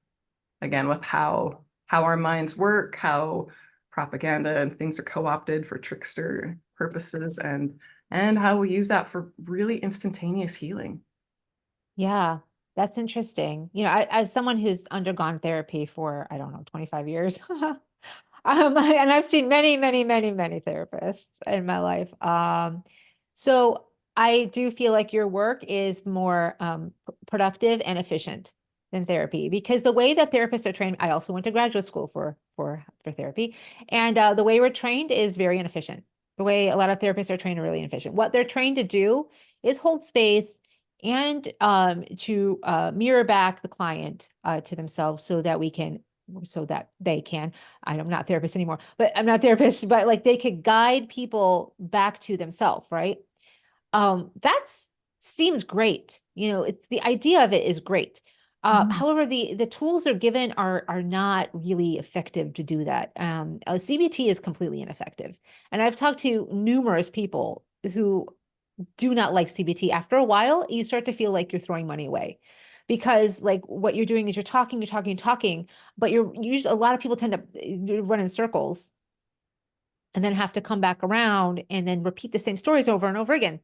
again, with how our minds work, how propaganda and things are co-opted for trickster purposes, and how we use that for really instantaneous healing. Yeah, that's interesting. As someone who's undergone therapy for, I don't know, 25 years, and I've seen many, many, many, many therapists in my life. So I do feel like your work is more productive and efficient than therapy, because the way that therapists are trained, I also went to graduate school for therapy, and the way we're trained is very inefficient. The way a lot of therapists are trained are really inefficient. What they're trained to do is hold space and to mirror back the client to themselves so that they can, I'm not therapist anymore, but I'm not therapist, but like they could guide people back to themselves, right? That's seems great. It's the idea of it is great. Mhm. However, the tools are given are not really effective to do that. CBT is completely ineffective, and I've talked to numerous people who do not like CBT. After a while, you start to feel like you're throwing money away, because like what you're doing is you're talking, but you're usually, a lot of people tend to run in circles and then have to come back around and then repeat the same stories over and over again.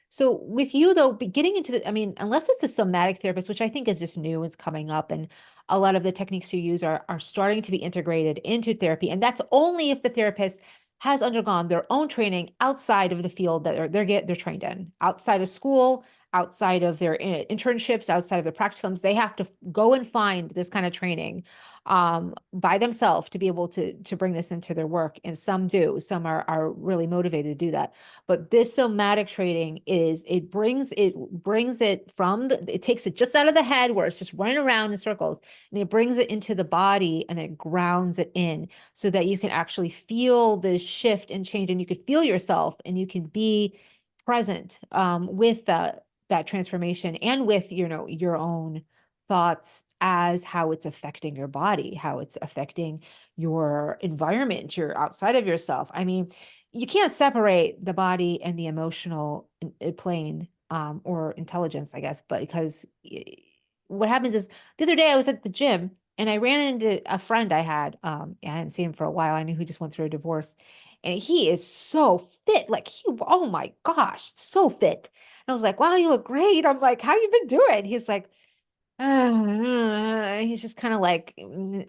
So with you though, getting into I mean, unless it's a somatic therapist, which I think is just new, it's coming up, and a lot of the techniques you use are starting to be integrated into therapy, and that's only if the therapist has undergone their own training outside of the field that they're trained in, outside of school, outside of their internships, outside of their practicums. They have to go and find this kind of training by themselves to be able to bring this into their work. And some do, some are really motivated to do that. But this somatic training is, it brings it from it takes it just out of the head where it's just running around in circles, and it brings it into the body and it grounds it in so that you can actually feel the shift and change, and you could feel yourself and you can be present with that transformation and with, your own thoughts as how it's affecting your body, how it's affecting your environment, your outside of yourself. I mean, you can't separate the body and the emotional plane, or intelligence, I guess, but because what happens is the other day I was at the gym and I ran into a friend I had, and I hadn't seen him for a while. I knew he just went through a divorce, and he is so fit. Like oh my gosh, so fit. And I was like, wow, you look great. I'm like, how you been doing? He's like, he's just kind of like,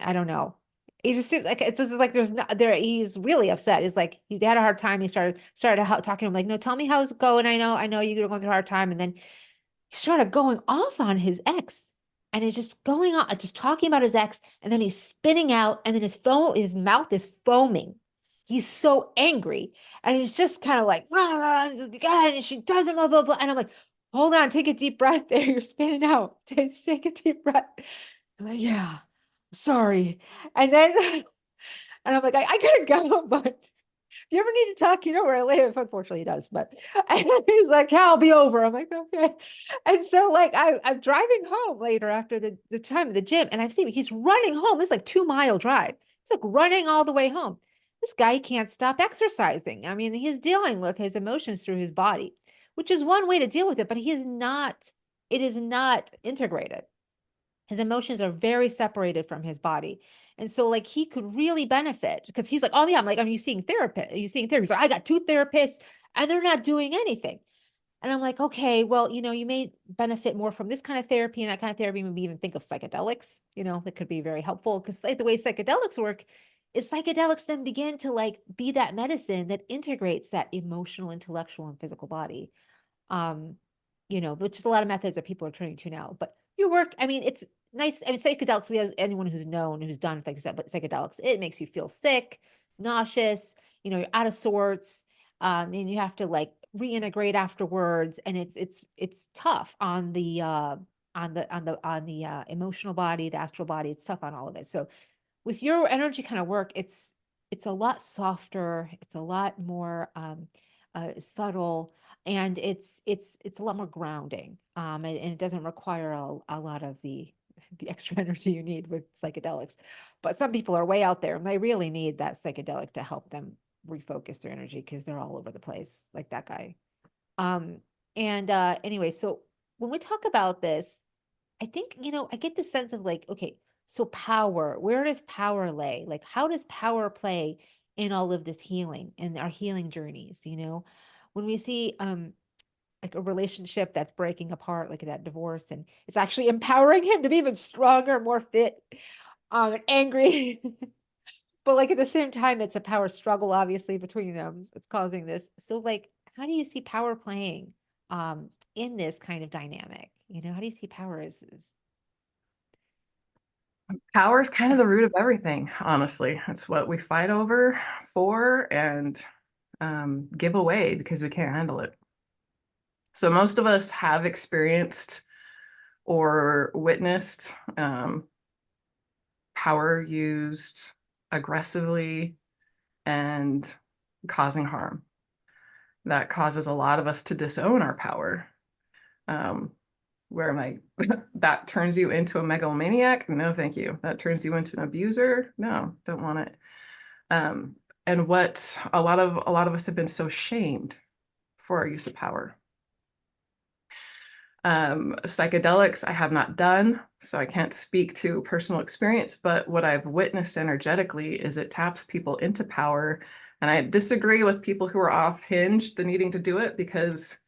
I don't know. He just seems like this is like there's not there. He's really upset. He's like he had a hard time. He started talking to him like, no, tell me how's it going. I know you're going through a hard time. And then he started going off on his ex, and he's just going on, just talking about his ex. And then he's spinning out, and then his mouth is foaming. He's so angry, and he's just kind of like, rah, rah, and she doesn't, blah, blah, blah. And I'm like, hold on, take a deep breath there. You're spinning out. Take a deep breath. I'm like, yeah, sorry. And then, and I'm like, I gotta go, but you ever need to talk, you know where I live. Unfortunately, he does, but and he's like, yeah, I'll be over. I'm like, okay. And so like I'm driving home later after the time of the gym, and I've seen he's running home. It's like 2 mile drive. He's like running all the way home. This guy can't stop exercising. I mean, he's dealing with his emotions through his body, which is one way to deal with it, but it is not integrated. His emotions are very separated from his body. And so like he could really benefit because he's like, oh yeah, I'm like, are you seeing therapist? Are you seeing therapy? So I got two therapists and they're not doing anything. And I'm like, okay, well, you may benefit more from this kind of therapy and that kind of therapy. Maybe even think of psychedelics, that could be very helpful. Because like the way psychedelics work is psychedelics then begin to like be that medicine that integrates that emotional, intellectual, and physical body. Um, which is a lot of methods that people are turning to now. But your work, I mean, it's nice. I mean, psychedelics, we have anyone who's done like psychedelics, it makes you feel sick, nauseous, you're out of sorts. And you have to like reintegrate afterwards. And it's tough on the emotional body, the astral body. It's tough on all of it. So with your energy kind of work, it's a lot softer, it's a lot more subtle, and it's a lot more grounding. And it doesn't require a lot of the extra energy you need with psychedelics. But some people are way out there and they really need that psychedelic to help them refocus their energy because they're all over the place, like that guy. Um, and anyway, so when we talk about this, I think, I get the sense of like, okay, so power, where does power lay? Like, how does power play in all of this healing and our healing journeys? When we see like a relationship that's breaking apart, like that divorce, and it's actually empowering him to be even stronger, more fit, and angry. But like at the same time, it's a power struggle, obviously, between them. It's causing this. So like, how do you see power playing in this kind of dynamic? How do you see power is Power is kind of the root of everything, honestly. It's what we fight over for and give away because we can't handle it. So most of us have experienced or witnessed power used aggressively and causing harm. That causes a lot of us to disown our power. Where am I? That turns you into a megalomaniac? No, thank you. That turns you into an abuser? No, don't want it. And what a lot of us have been so shamed for our use of power. Psychedelics I have not done, so I can't speak to personal experience, but what I've witnessed energetically is it taps people into power. And I disagree with people who are off hinge, the needing to do it, because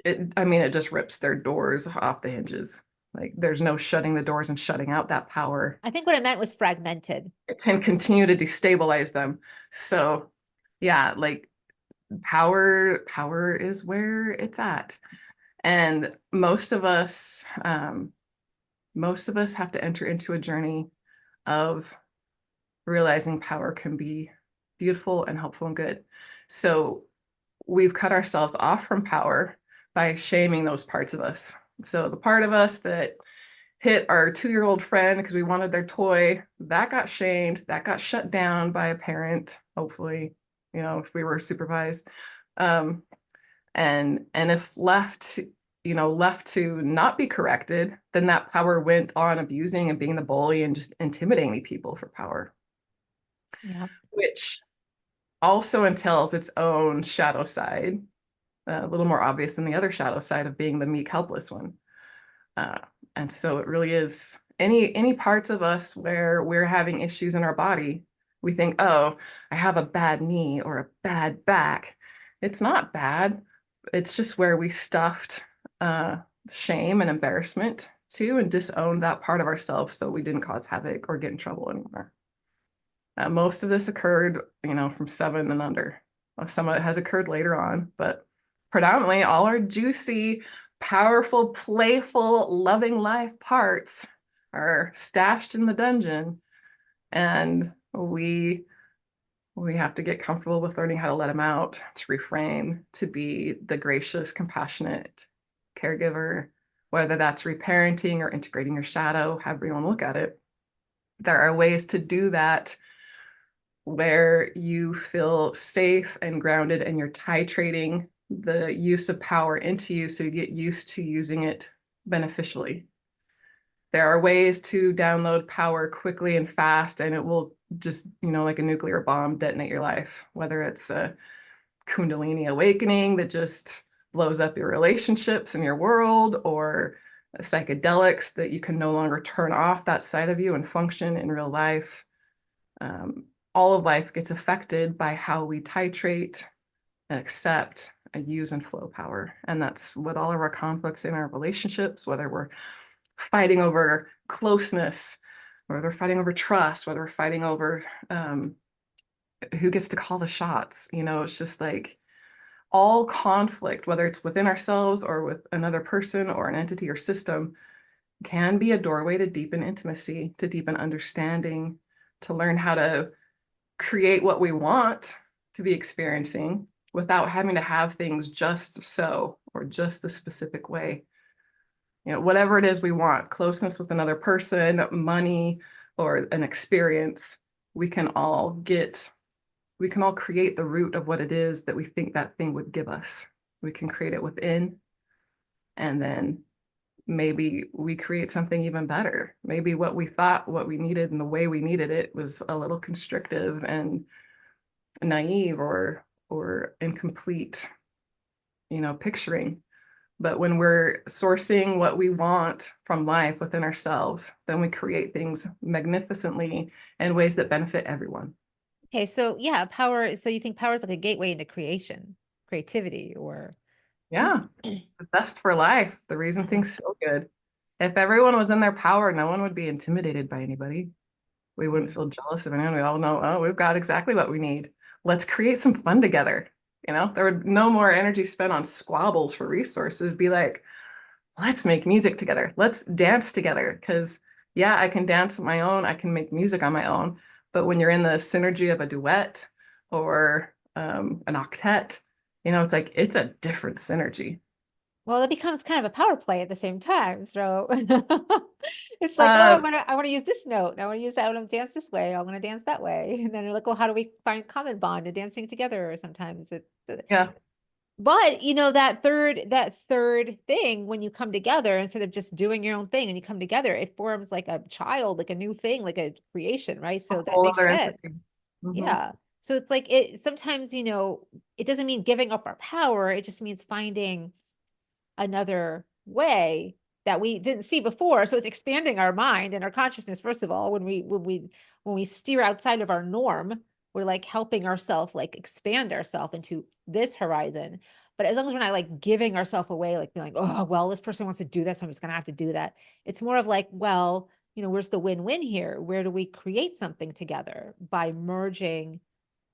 it just rips their doors off the hinges. Like there's no shutting the doors and shutting out that power. I think what I meant was fragmented. It can continue to destabilize them. So yeah, like power is where it's at. And most of us have to enter into a journey of realizing power can be beautiful and helpful and good. So we've cut ourselves off from power by shaming those parts of us. So the part of us that hit our 2-year-old friend because we wanted their toy, that got shamed, that got shut down by a parent, hopefully, if we were supervised. Um, and if left to not be corrected, then that power went on abusing and being the bully and just intimidating people for power, Yeah. which also entails its own shadow side, a little more obvious than the other shadow side of being the meek, helpless one. Uh, and so it really is any parts of us where we're having issues in our body, we think, oh, I have a bad knee or a bad back. It's not bad. It's just where we stuffed shame and embarrassment to and disowned that part of ourselves so we didn't cause havoc or get in trouble anymore. Most of this occurred, from 7 and under. Some of it has occurred later on, but predominantly all our juicy, powerful, playful, loving life parts are stashed in the dungeon, and we have to get comfortable with learning how to let them out, to reframe, to be the gracious, compassionate caregiver, whether that's reparenting or integrating your shadow, however you want to look at it. There are ways to do that where you feel safe and grounded and you're titrating the use of power into you so you get used to using it beneficially. There are ways to download power quickly and fast, and it will just, like a nuclear bomb, detonate your life, whether it's a Kundalini awakening that just blows up your relationships and your world, or psychedelics that you can no longer turn off that side of you and function in real life. All of life gets affected by how we titrate and accept and use and flow power. And that's with all of our conflicts in our relationships, whether we're fighting over closeness, whether they're fighting over trust, whether we're fighting over who gets to call the shots. It's just like all conflict, whether it's within ourselves or with another person or an entity or system, can be a doorway to deepen intimacy, to deepen understanding, to learn how to create what we want to be experiencing without having to have things just so or just the specific way. Whatever it is we want, closeness with another person, money, or an experience, we can all create the root of what it is that we think that thing would give us. We can create it within, and then maybe we create something even better. Maybe what we thought, what we needed, and the way we needed it was a little constrictive and naive or incomplete, picturing. But when we're sourcing what we want from life within ourselves, then we create things magnificently in ways that benefit everyone. Okay, so yeah, power. So you think power is like a gateway into creation, creativity, or Yeah, the best for life, the reason uh-huh. things feel good. If everyone was in their power, no one would be intimidated by anybody. We wouldn't Mm. feel jealous of anyone. We all know, oh, we've got exactly what we need. Let's create some fun together. There would no more energy spent on squabbles for resources. Be like, let's make music together. Let's dance together. Because, yeah, I can dance on my own. I can make music on my own. But when you're in the synergy of a duet or an octet, it's like it's a different synergy. Well, it becomes kind of a power play at the same time. So it's like, oh, Uh, I want to use this note. And I want to use that. I want to dance this way. I want to dance that way. And then you're like, well, how do we find common bond and dancing together? Sometimes yeah, but that third thing, when you come together, instead of just doing your own thing and you come together, it forms like a child, like a new thing, like a creation, right? a So that whole makes other sense. entity. Mhm. Yeah. So it's like it sometimes, it doesn't mean giving up our power. It just means finding another way that we didn't see before. So it's expanding our mind and our consciousness. First of all, when we steer outside of our norm, we're like helping ourselves like expand ourselves into this horizon. But as long as we're not like giving ourselves away, like being like, oh, well, this person wants to do this, so I'm just gonna have to do that. It's more of like, well, where's the win-win here? Where do we create something together by merging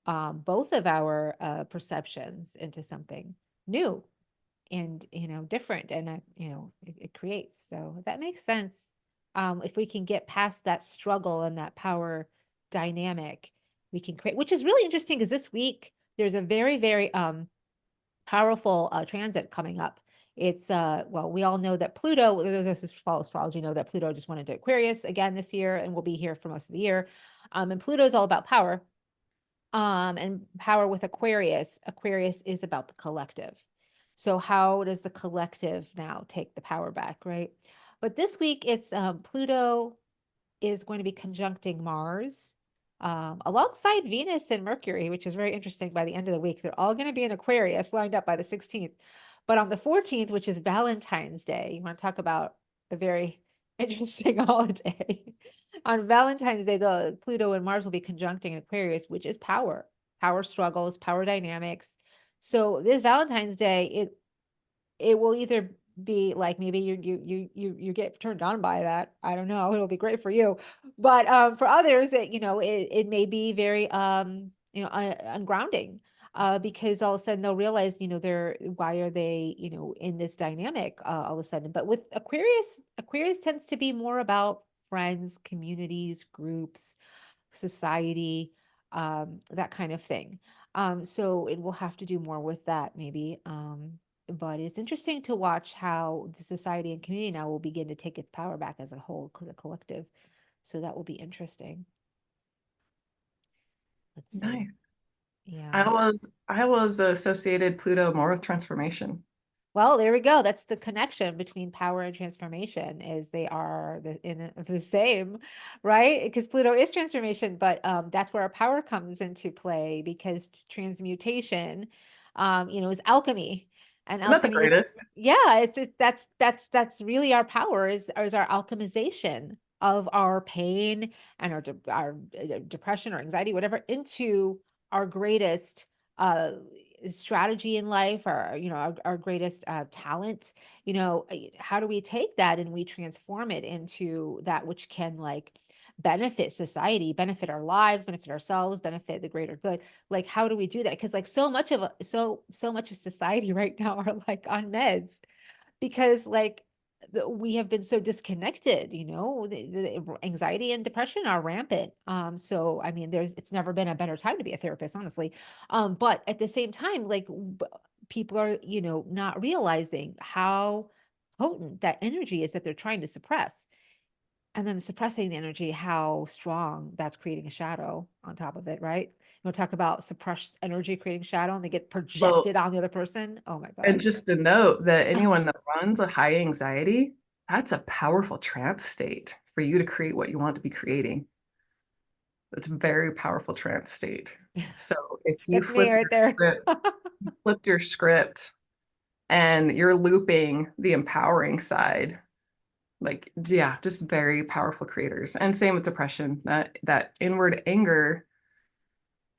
both of our perceptions into something new? and different, and it creates. So that makes sense. If we can get past that struggle and that power dynamic, we can create, which is really interesting because this week there's a very, very powerful transit coming up. It's well, we all know that Pluto, those who follow astrology know that Pluto just went into Aquarius again this year and will be here for most of the year. And Pluto is all about power. And power with Aquarius. Aquarius is about the collective. So how does the collective now take the power back, right? But this week it's Pluto is going to be conjuncting Mars alongside Venus and Mercury, which is very interesting. By the end of the week, they're all going to be in Aquarius lined up by the 16th. But on the 14th, which is Valentine's Day, you want to talk about a very interesting holiday. On Valentine's Day, the Pluto and Mars will be conjuncting in Aquarius, which is power, power struggles, power dynamics. So this Valentine's Day, it will either be like maybe you get turned on by that. I don't know. It'll be great for you. But for others, it may be very ungrounding. Because all of a sudden they'll realize, they're why are they, in this dynamic all of a sudden. But with Aquarius tends to be more about friends, communities, groups, society, that kind of thing. So it will have to do more with that, maybe. But it's interesting to watch how the society and community now will begin to take its power back as a whole, as a collective. So that will be interesting. Let's see. Nice. Yeah. I was associated Pluto more with transformation. Well, there we go. That's the connection between power and transformation is they are the same, right? Because Pluto is transformation, but that's where our power comes into play because transmutation, is alchemy. And Not the alchemy is, greatest. yeah, that's really our power is our alchemization of our pain and our depression or anxiety, whatever, into our greatest strategy in life, or our greatest talent. How do we take that and we transform it into that which can like benefit society, benefit our lives, benefit ourselves, benefit the greater good? Like, how do we do that? Because like so much of society right now are like on meds because like we have been so disconnected, the anxiety and depression are rampant. So I mean, it's never been a better time to be a therapist, honestly. But at the same time, like people are, not realizing how potent that energy is that they're trying to suppress. And then suppressing the energy, how strong that's creating a shadow on top of it, right? We'll talk about suppressed energy creating shadow and they get Well, projected on the other person. Oh my and God. just to note that anyone that runs a high anxiety, that's a powerful trance state for you to create what you want to be creating. It's a very powerful trance state. So if you That's me right there. flipped your script and you're looping the empowering side, like yeah, just very powerful creators. And same with depression. That inward anger,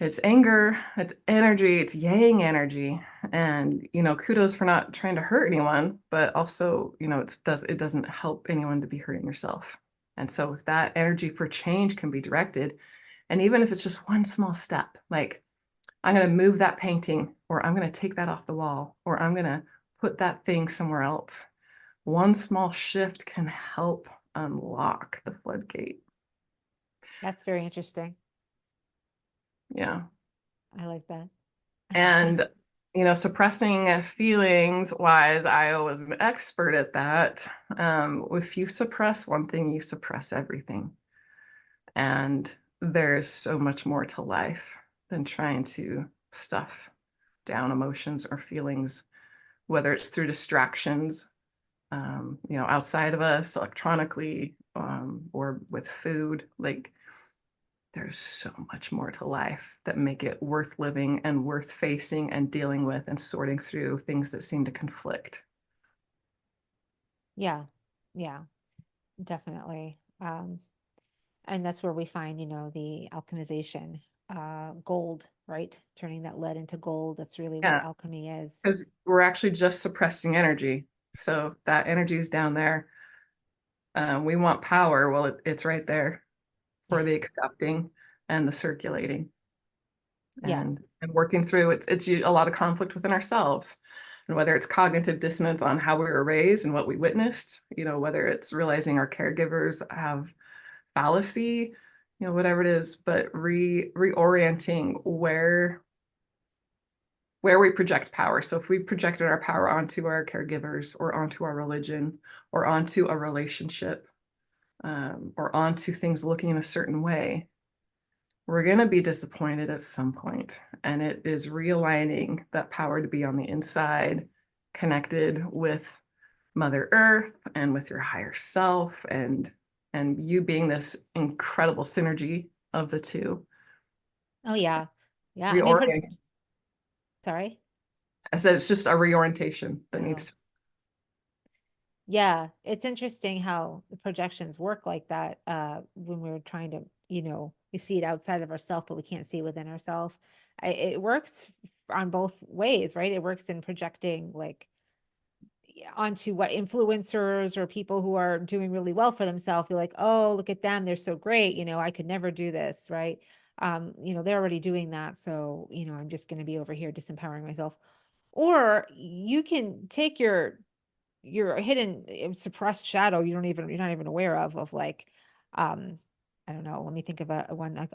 it's energy, it's yang energy. And kudos for not trying to hurt anyone, but also, it doesn't help anyone to be hurting yourself. And so if that energy for change can be directed, and even if it's just one small step, like I'm going to move that painting, or I'm going to take that off the wall, or I'm going to put that thing somewhere else. One small shift can help unlock the floodgate. That's very interesting. Yeah. I like that. And, suppressing feelings wise, I was an expert at that. If you suppress one thing, you suppress everything. And there's so much more to life than trying to stuff down emotions or feelings, whether it's through distractions, outside of us, electronically, or with food. Like, there's so much more to life that make it worth living and worth facing and dealing with and sorting through things that seem to conflict. Yeah. Yeah, definitely. And that's where we find, the alchemization, gold, right? Turning that lead into gold. That's really what Yeah, alchemy is. because we're actually just suppressing energy. So that energy is down there. We want power. Well, it's right there for the accepting and the circulating Yeah. and working through. It's a lot of conflict within ourselves. And whether it's cognitive dissonance on how we were raised and what we witnessed, whether it's realizing our caregivers have fallacy, whatever it is, but reorienting where we project power. So if we projected our power onto our caregivers or onto our religion or onto a relationship, or onto things looking in a certain way, we're going to be disappointed at some point. And it is realigning that power to be on the inside, connected with Mother Earth and with your higher self, and you being this incredible synergy of the two. Oh yeah. Yeah. I mean, Reorient. sorry. I said it's just a reorientation that Oh, needs to. yeah. It's interesting how the projections work like that, when we're trying to, we see it outside of ourselves, but we can't see it within ourselves. It works on both ways, right? It works in projecting like onto what influencers or people who are doing really well for themselves. You're like, oh, look at them, they're so great. I could never do this, right? They're already doing that, so I'm just going to be over here disempowering myself. Or you can take your hidden suppressed shadow you're not even aware of like, um I don't know, let me think of a one like,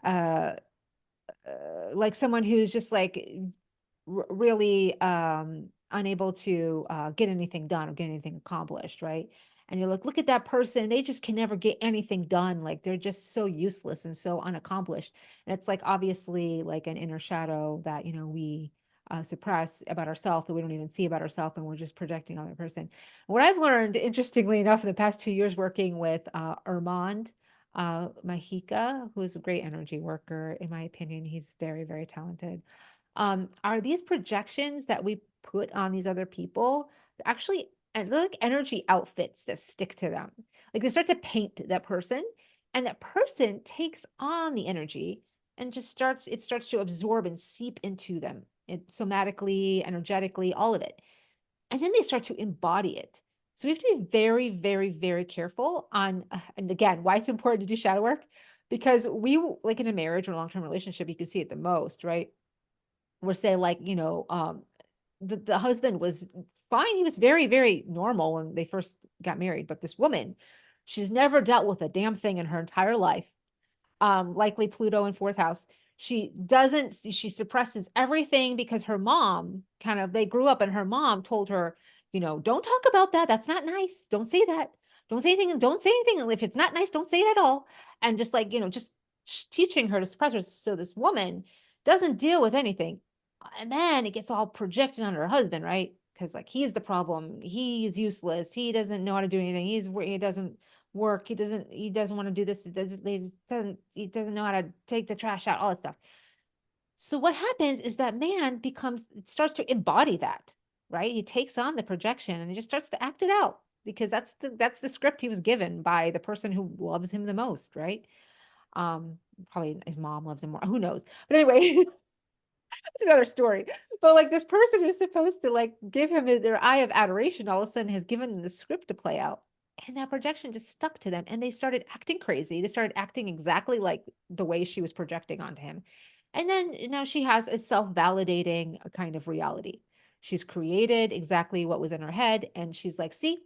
uh like someone who's just like really unable to get anything done or get anything accomplished, right? And you're like, look at that person, they just can never get anything done, like they're just so useless and so unaccomplished. And it's like obviously like an inner shadow that we suppress about ourselves, that we don't even see about ourselves, and we're just projecting on the person. What I've learned, interestingly enough, in the past 2 years working with Armand Mahika, who is a great energy worker, in my opinion, he's very, very talented, are these projections that we put on these other people actually, and they're like energy outfits that stick to them. Like they start to paint that person, and that person takes on the energy and just starts to absorb and seep into them, somatically, energetically, all of it. And then they start to embody it. So we have to be very, very, very careful on, and again, why it's important to do shadow work, because like in a marriage or a long-term relationship, you can see it the most, right? Where say like, the husband was fine. He was very, very normal when they first got married. But this woman, she's never dealt with a damn thing in her entire life. Likely Pluto in fourth house. She suppresses everything because her mom they grew up and her mom told her, don't talk about that. That's not nice. Don't say that. Don't say anything. Don't say anything. If it's not nice, don't say it at all. And just like, just teaching her to suppress her. So this woman doesn't deal with anything. And then it gets all projected on her husband, right? Because like he's the problem. He's useless. He doesn't know how to do anything. He doesn't work. He doesn't want to do this. He doesn't know how to take the trash out, all that stuff. So what happens is that man starts to embody that, right? He takes on the projection and he just starts to act it out, because that's the script he was given by the person who loves him the most, right? Probably his mom loves him more. Who knows? But anyway, it's another story. But like this person who's supposed to like give him their eye of adoration, all of a sudden has given them the script to play out. And that projection just stuck to them and they started acting crazy. They started acting exactly like the way she was projecting onto him. And then now she has a self-validating kind of reality. She's created exactly what was in her head. And she's like, see,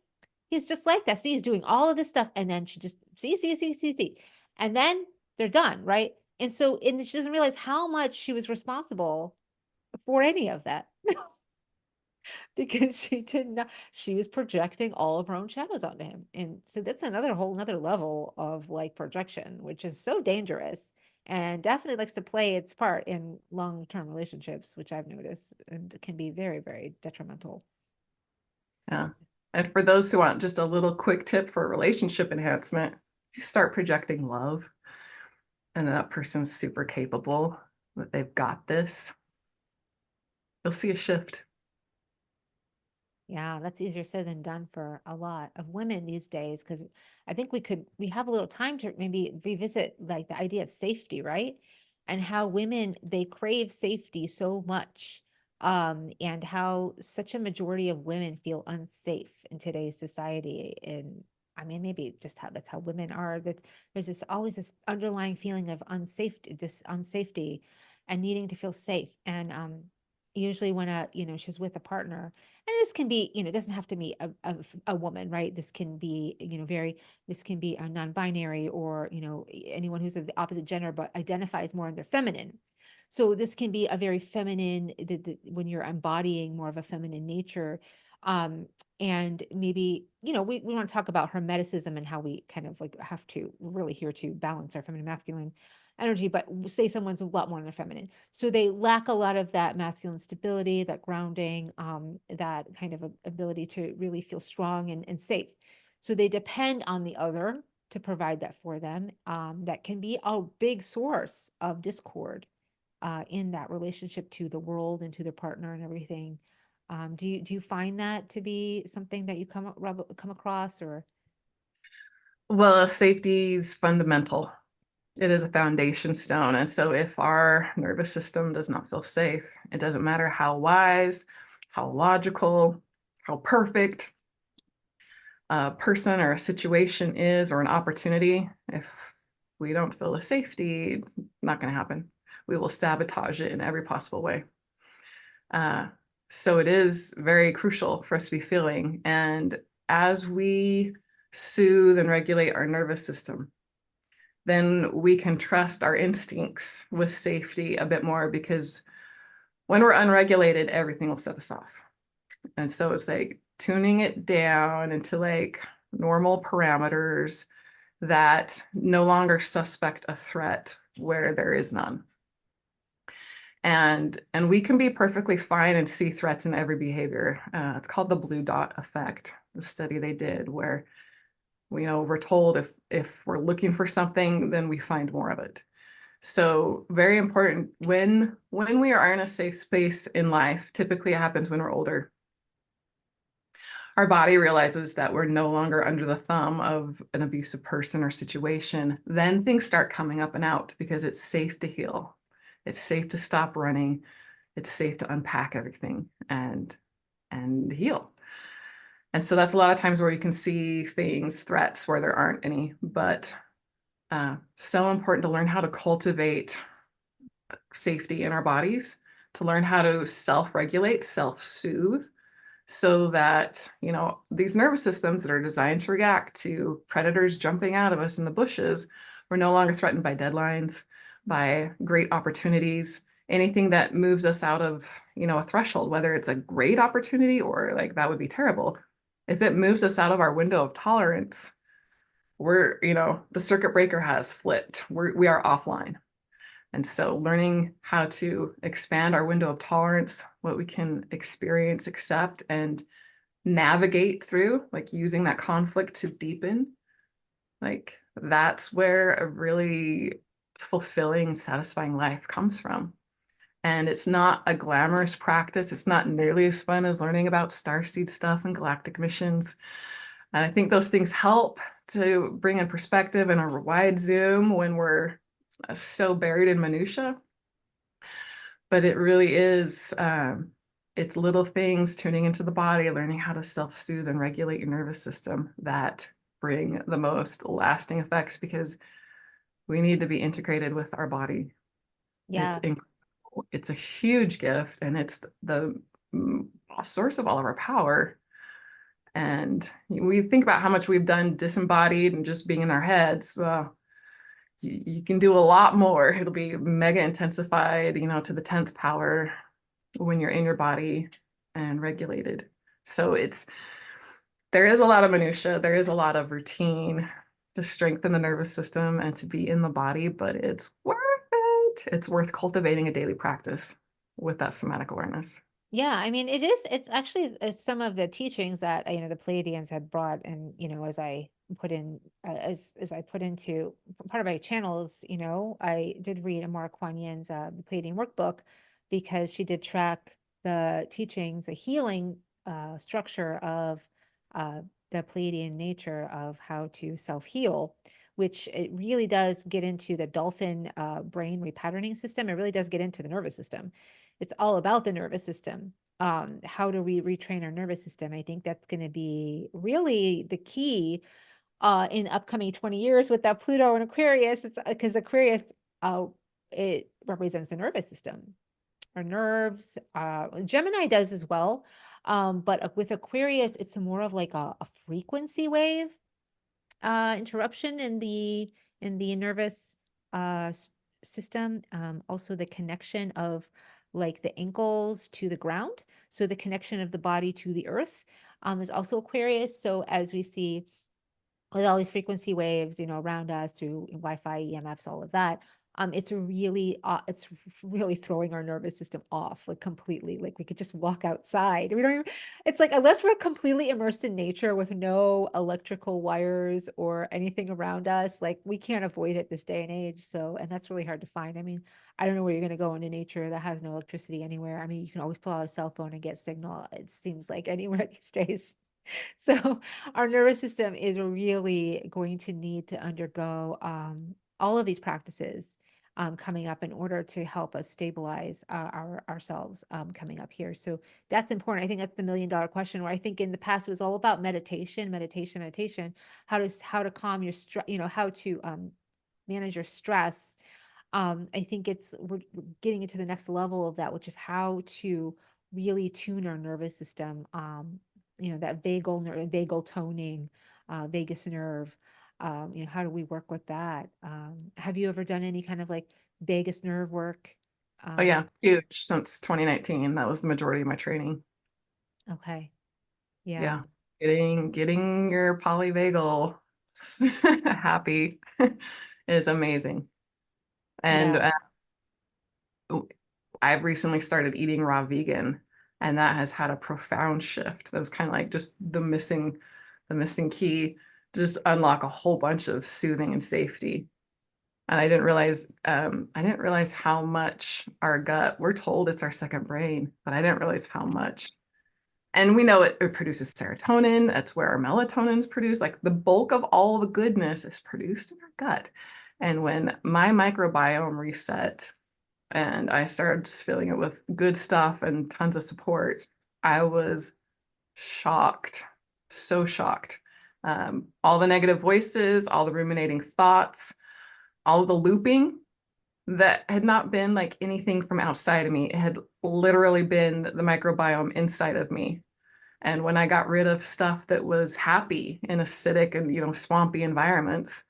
he's just like that. See, he's doing all of this stuff. And then she just see. And then they're done, right? And she doesn't realize how much she was responsible for any of that because she was projecting all of her own shadows onto him. And so that's another whole another level of like projection, which is so dangerous and definitely likes to play its part in long-term relationships, which I've noticed and can be very, very detrimental. Yeah. And for those who want just a little quick tip for relationship enhancement, you start projecting love and that person's super capable, that they've got this. You'll see a shift. Yeah, that's easier said than done for a lot of women these days, because I think we have a little time to maybe revisit like the idea of safety, right? And how women, they crave safety so much. And how such a majority of women feel unsafe in today's society. And I mean, maybe just how that's how women are, that there's always this underlying feeling of unsafety and needing to feel safe. And usually when she's with a partner, and this can be, it doesn't have to be a woman, right? This can be, this can be a non-binary, or anyone who's of the opposite gender but identifies more in their feminine. So this can be a very feminine, when you're embodying more of a feminine nature. um and maybe, we want to talk about hermeticism and how we kind of like have to really here to balance our feminine masculine energy. But say someone's a lot more in their feminine, so they lack a lot of that masculine stability, that grounding, that kind of ability to really feel strong and safe. So they depend on the other to provide that for them. That can be a big source of discord in that relationship to the world and to their partner and everything. Do you find that to be something that you come across, or? Well, safety is fundamental. It is a foundation stone. And so if our nervous system does not feel safe, it doesn't matter how wise, how logical, how perfect a person or a situation is, or an opportunity, if we don't feel the safety, it's not going to happen. We will sabotage it in every possible way. Uh, so it is very crucial for us to be feeling. And as we soothe and regulate our nervous system, then we can trust our instincts with safety a bit more, because when we're unregulated, everything will set us off. And so it's like tuning it down into like normal parameters that no longer suspect a threat where there is none. And we can be perfectly fine and see threats in every behavior. It's called the blue dot effect, the study they did, where we're told if we're looking for something, then we find more of it. So very important when we are in a safe space in life. Typically it happens when we're older. Our body realizes that we're no longer under the thumb of an abusive person or situation. Then things start coming up and out because it's safe to heal. It's safe to stop running. It's safe to unpack everything and heal. And so that's a lot of times where you can see things, threats where there aren't any. But so important to learn how to cultivate safety in our bodies, to learn how to self-regulate, self-soothe, so that, these nervous systems that are designed to react to predators jumping out of us in the bushes, we're no longer threatened by deadlines, by great opportunities, anything that moves us out of, a threshold, whether it's a great opportunity or like that would be terrible. If it moves us out of our window of tolerance, the circuit breaker has flipped. We are offline. And so learning how to expand our window of tolerance, what we can experience, accept, and navigate through, like using that conflict to deepen, like that's where a really fulfilling, satisfying life comes from. And it's not a glamorous practice. It's not nearly as fun as learning about starseed stuff and galactic missions. And I think those things help to bring in perspective and a wide zoom when we're so buried in minutia. But it really is, it's little things, tuning into the body, learning how to self-soothe and regulate your nervous system, that bring the most lasting effects, because we need to be integrated with our body. It's Yeah. incredible. It's a huge gift, and it's the source of all of our power. And we think about how much we've done disembodied and just being in our heads. Well, you can do a lot more. It'll be mega intensified, to the 10th power when you're in your body and regulated. So there is a lot of minutia, there is a lot of routine to strengthen the nervous system and to be in the body, but it's worth it. It's worth cultivating a daily practice with that somatic awareness. Yeah, I mean, it's actually some of the teachings that, the Pleiadians had brought. And, as I put in, as I put into part of my channels, I did read Amara Kuan Yin's the Pleiadian workbook, because she did track the teachings, the healing structure of uh, the Pleiadian nature of how to self-heal, which it really does get into the dolphin brain repatterning system. It really does get into the nervous system. It's all about the nervous system. How do we retrain our nervous system? I think that's going to be really the key in upcoming 20 years with that Pluto and Aquarius. It's because Aquarius, uh, it represents the nervous system. our nerves. Gemini does as well. But with Aquarius, it's more of like a frequency wave interruption in the nervous system. Also the connection of like the ankles to the ground. So the connection of the body to the earth is also Aquarius. So as we see with all these frequency waves, around us through Wi-Fi, EMFs, all of that. It's really throwing our nervous system off like completely. Like we could just walk outside. We don't even, it's like, unless we're completely immersed in nature with no electrical wires or anything around us, like we can't avoid it this day and age. So, and that's really hard to find. I mean, I don't know where you're going to go into nature that has no electricity anywhere. I mean, you can always pull out a cell phone and get signal. It seems like anywhere these days. So our nervous system is really going to need to undergo all of these practices coming up in order to help us stabilize ourselves coming up here. So that's important. I think that's the $1 million question. Where I think in the past it was all about meditation, meditation, meditation. How to calm your stress. How to manage your stress. I think we're getting into the next level of that, which is how to really tune our nervous system. That vagal toning, vagus nerve. How do we work with that? Have you ever done any kind of like vagus nerve work? Oh Um, yeah, huge since 2019. That was the majority of my training. okay. Yeah. Yeah. Getting your polyvagal happy is amazing. And Yeah. I've recently started eating raw vegan, and that has had a profound shift. That was kind of like just the missing key to just unlock a whole bunch of soothing and safety. And I didn't realize how much our gut, we're told it's our second brain, but I didn't realize how much. And we know it produces serotonin. That's where our melatonin's produced. Like the bulk of all the goodness is produced in our gut. And when my microbiome reset and I started just filling it with good stuff and tons of support, I was shocked, so shocked. All the negative voices, all the ruminating thoughts, all the looping that had not been like anything from outside of me. It had literally been the microbiome inside of me. And when I got rid of stuff that was happy in acidic and swampy environments,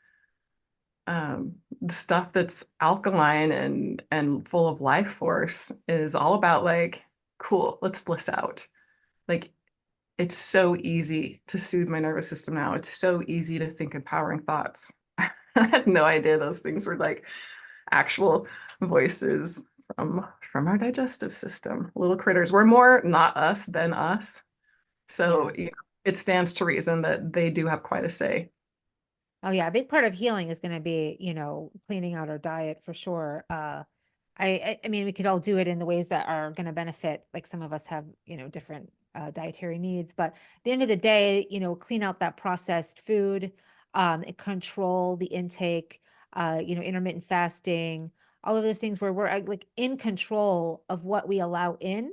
the stuff that's alkaline and full of life force is all about like, cool, let's bliss out. Like it's so easy to soothe my nervous system now. It's so easy to think empowering thoughts. I had no idea those things were like actual voices from our digestive system. Little critters. We're more not us than us. So Yeah. it stands to reason that they do have quite a say. Oh yeah, a big part of healing is going to be, cleaning out our diet for sure. I mean, we could all do it in the ways that are going to benefit. Like some of us have, different dietary needs, but at the end of the day, clean out that processed food, and control the intake, intermittent fasting, all of those things where we're like in control of what we allow in.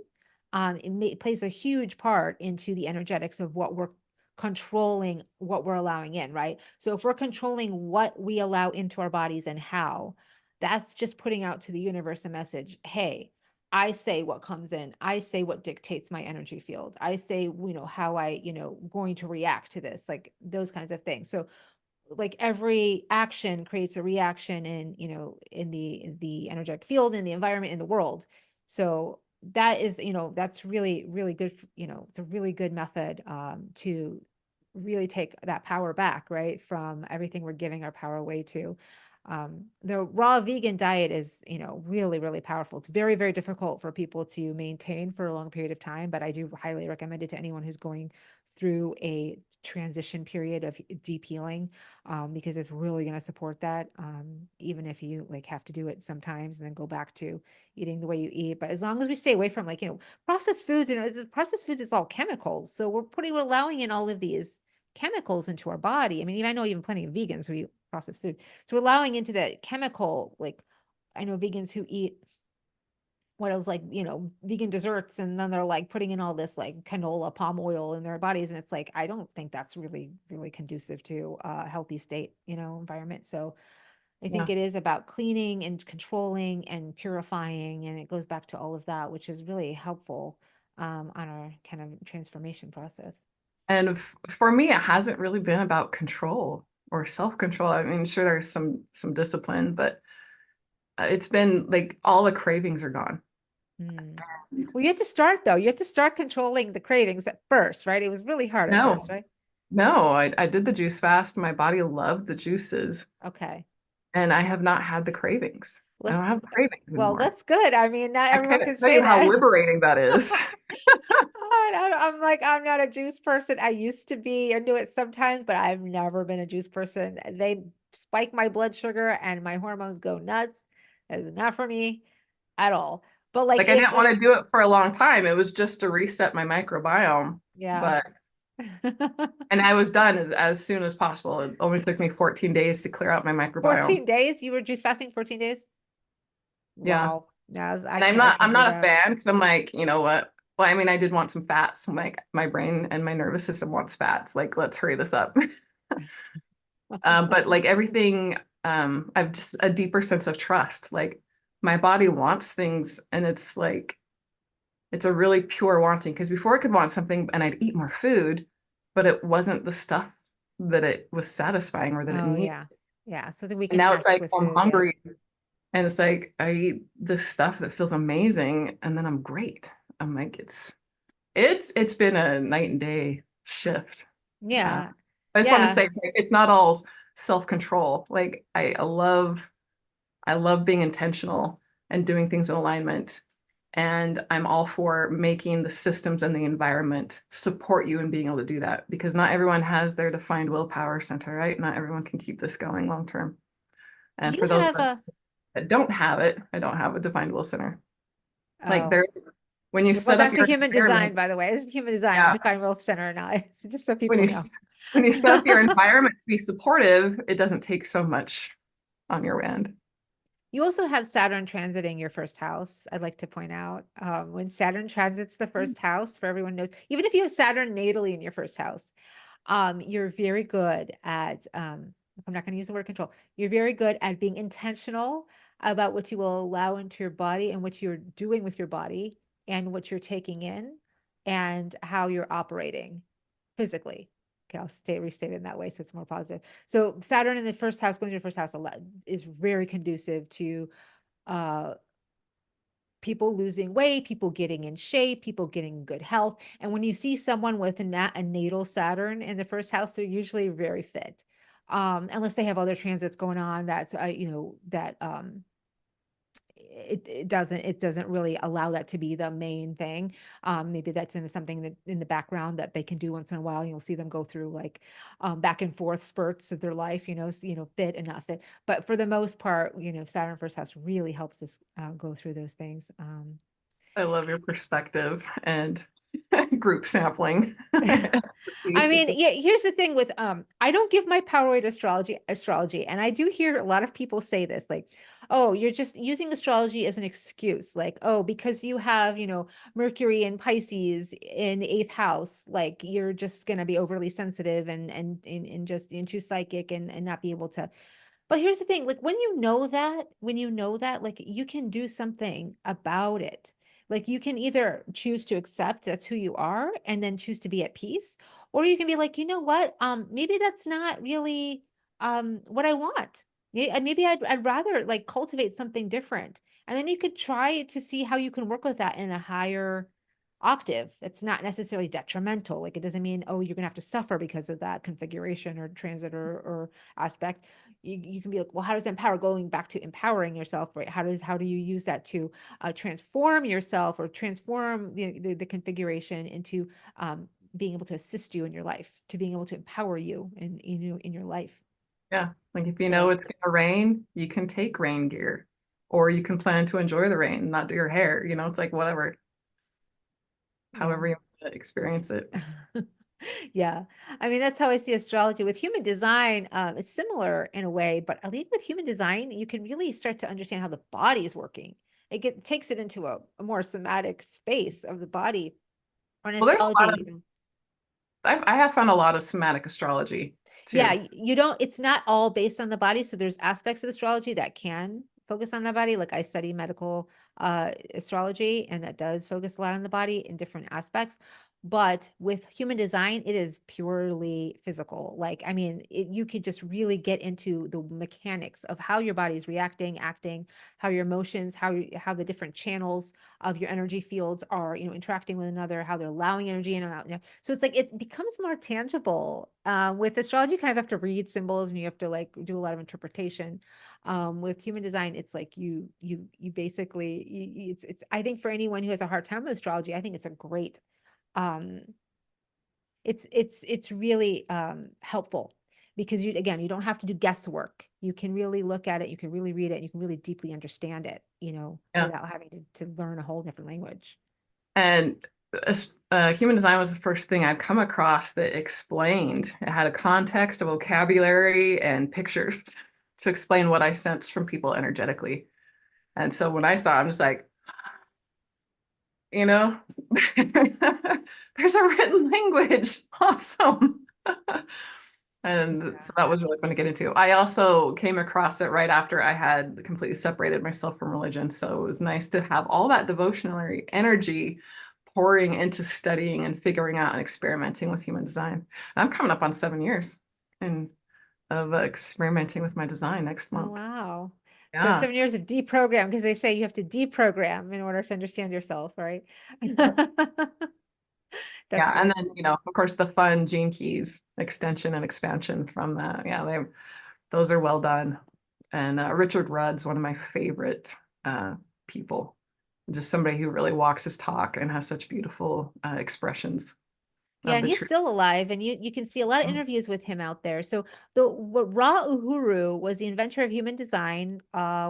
It plays a huge part into the energetics of what we're controlling, what we're allowing in, right? So if we're controlling what we allow into our bodies and how, that's just putting out to the universe a message. Hey, I say what comes in. I say what dictates my energy field. I say, how I, going to react to this, like those kinds of things. So like every action creates a reaction in the energetic field, in the environment, in the world. So that is, that's really, really good. It's a really good method to really take that power back, right? From everything we're giving our power away to. The raw vegan diet is, really, really powerful. It's very, very difficult for people to maintain for a long period of time, but I do highly recommend it to anyone who's going through a transition period of deep healing, because it's really going to support that. Even if you like have to do it sometimes and then go back to eating the way you eat. But as long as we stay away from like, processed foods, processed foods, it's all chemicals. So we're allowing in all of these chemicals into our body. I mean, I know even plenty of vegans who eat processed food. So we're allowing into that chemical, like I know vegans who eat what else, like, vegan desserts, and then they're like putting in all this like canola palm oil in their bodies. And it's like, I don't think that's really, really conducive to a healthy state, environment. So I think Yeah. it is about cleaning and controlling and purifying, and it goes back to all of that, which is really helpful on our kind of transformation process. And for me, it hasn't really been about control or self-control. I mean, sure, there's some discipline, but it's been like all the cravings are gone. Mm. Well, you have to start though. You have to start controlling the cravings at first, right? It was really hard at first, No, right? no, I did the juice fast. My body loved the juices, Okay. and I have not had the cravings. I Let's, don't have cravings well, anymore. that's good. I mean, not I everyone can't can tell say you how that. liberating that is. I'm like, I'm not a juice person. I used to be into it sometimes, but I've never been a juice person. They spike my blood sugar and my hormones go nuts. That is not for me at all. But like, Like I if didn't want like, to do it for a long time. It was just to reset my microbiome. yeah, But and I was done as soon as possible. It only took me 14 days to clear out my microbiome. 14 days, you were juice fasting 14 days? Yeah. Wow. Yeah, And I I'm can't do not a that. fan because I'm like, you know what? Well, I mean, I did want some fats. I'm like, my brain and my nervous system wants fats. Like, let's hurry this up. But like everything, I've just a deeper sense of trust. Like my body wants things, and it's like it's a really pure wanting. Because before I could want something and I'd eat more food, but it wasn't the stuff that it was satisfying or that it Oh needed. yeah. Yeah. So then we And can now it's ask like with I'm food. Yeah. hungry, and it's like I eat this stuff that feels amazing, and then I'm great. I'm like, it's been a night and day shift. Uh, Yeah. I just want to Yeah. say like, it's not all self-control. Like I love being intentional and doing things in alignment. And I'm all for making the systems and the environment support you in being able to do that because not everyone has their defined willpower center, right? Not everyone can keep this going long term. And You for those of have us a, that don't have it, I don't have a defined will center. Like oh, there's when you we're going set up back to your human design, environment, by the way. This is human design, yeah, define will center now. Just so when people know. when you set up your environment to be supportive, it doesn't take so much on your end. You also have Saturn transiting your first house. I'd like to point out when Saturn transits the first house, for everyone knows, even if you have Saturn natally in your first house, you're very good at, I'm not going to use the word control, you're very good at being intentional about what you will allow into your body and what you're doing with your body and what you're taking in and how you're operating physically. Okay, I'll restate it in that way so it's more positive. So Saturn in the first house, going to the first house, is very conducive to uh people losing weight, people getting in shape, people getting good health. And when you see someone with a natal Saturn in the first house, they're usually very fit. Unless they have other transits going on that's that it doesn't really allow that to be the main thing. Maybe that's in something that in the background that they can do once in a while. You'll see them go through like back and forth spurts of their life, fit and not fit. But for the most part, Saturn first house really helps us go through those things. I love your perspective and group sampling I expertise. mean, yeah, here's the thing with I don't give my power away to astrology, and I do hear a lot of people say this, like, oh, you're just using astrology as an excuse, like, oh, because you have, Mercury and Pisces in the eighth house, like you're just gonna be overly sensitive and just into psychic and not be able to. But here's the thing, like when you know that, like you can do something about it. Like you can either choose to accept that's who you are and then choose to be at peace, or you can be like, you know what? Maybe that's not really what I want. Maybe I'd rather like cultivate something different. And then you could try to see how you can work with that in a higher octave. It's not necessarily detrimental. Like it doesn't mean, oh, you're gonna have to suffer because of that configuration or transit or aspect. You can be like, well, how does empower, going back to empowering yourself, right? How do you use that to transform yourself or transform the configuration into being able to assist you in your life, to being able to empower you in your life. Yeah, like if you know So it's gonna rain, you can take rain gear, or you can plan to enjoy the rain, not do your hair. You know, it's like whatever, yeah. however you want to experience it. Yeah. I mean, that's how I see astrology. With human design, it's similar in a way, but I think with human design, you can really start to understand how the body is working. Takes it into a more somatic space of the body. On Well, there's a lot astrology, of I have found a lot of somatic astrology Yeah, too. you don't, it's not all based on the body. So there's aspects of astrology that can focus on the body. Like I study medical astrology, and that does focus a lot on the body in different aspects. But with human design, it is purely physical. Like, I mean, you could just really get into the mechanics of how your body is reacting, acting, how your emotions, how the different channels of your energy fields are, interacting with another, how they're allowing energy in and out. So it's like it becomes more tangible. With astrology, you kind of have to read symbols and you have to like do a lot of interpretation. With human design, it's like you basically it's I think for anyone who has a hard time with astrology, I think it's a great um it's really helpful because you don't have to do guesswork. You can really look at it, you can really read it, and you can really deeply understand it, Yeah. without having to learn a whole different language. And human design was the first thing I'd come across that explained. It had a context, a vocabulary, and pictures to explain what I sensed from people energetically. And so when I saw it, I'm just like, you know, there's a written language. Awesome. And so that was really fun to get into. I also came across it right after I had completely separated myself from religion. So it was nice to have all that devotional energy pouring into studying and figuring out and experimenting with human design. I'm coming up on 7 years and of experimenting with my design next Oh, month. wow. So Yeah. 7 years of deprogram, because they say you have to deprogram in order to understand yourself, right? That's Yeah. really And then, cool. of course, the fun gene keys extension and expansion from that. Yeah, those are well done. And Richard Rudd's one of my favorite people. Just somebody who really walks his talk and has such beautiful expressions Yeah, of and the he's truth. still alive, and you can see a lot of interviews with him out there. So what Ra Uhuru was the inventor of human design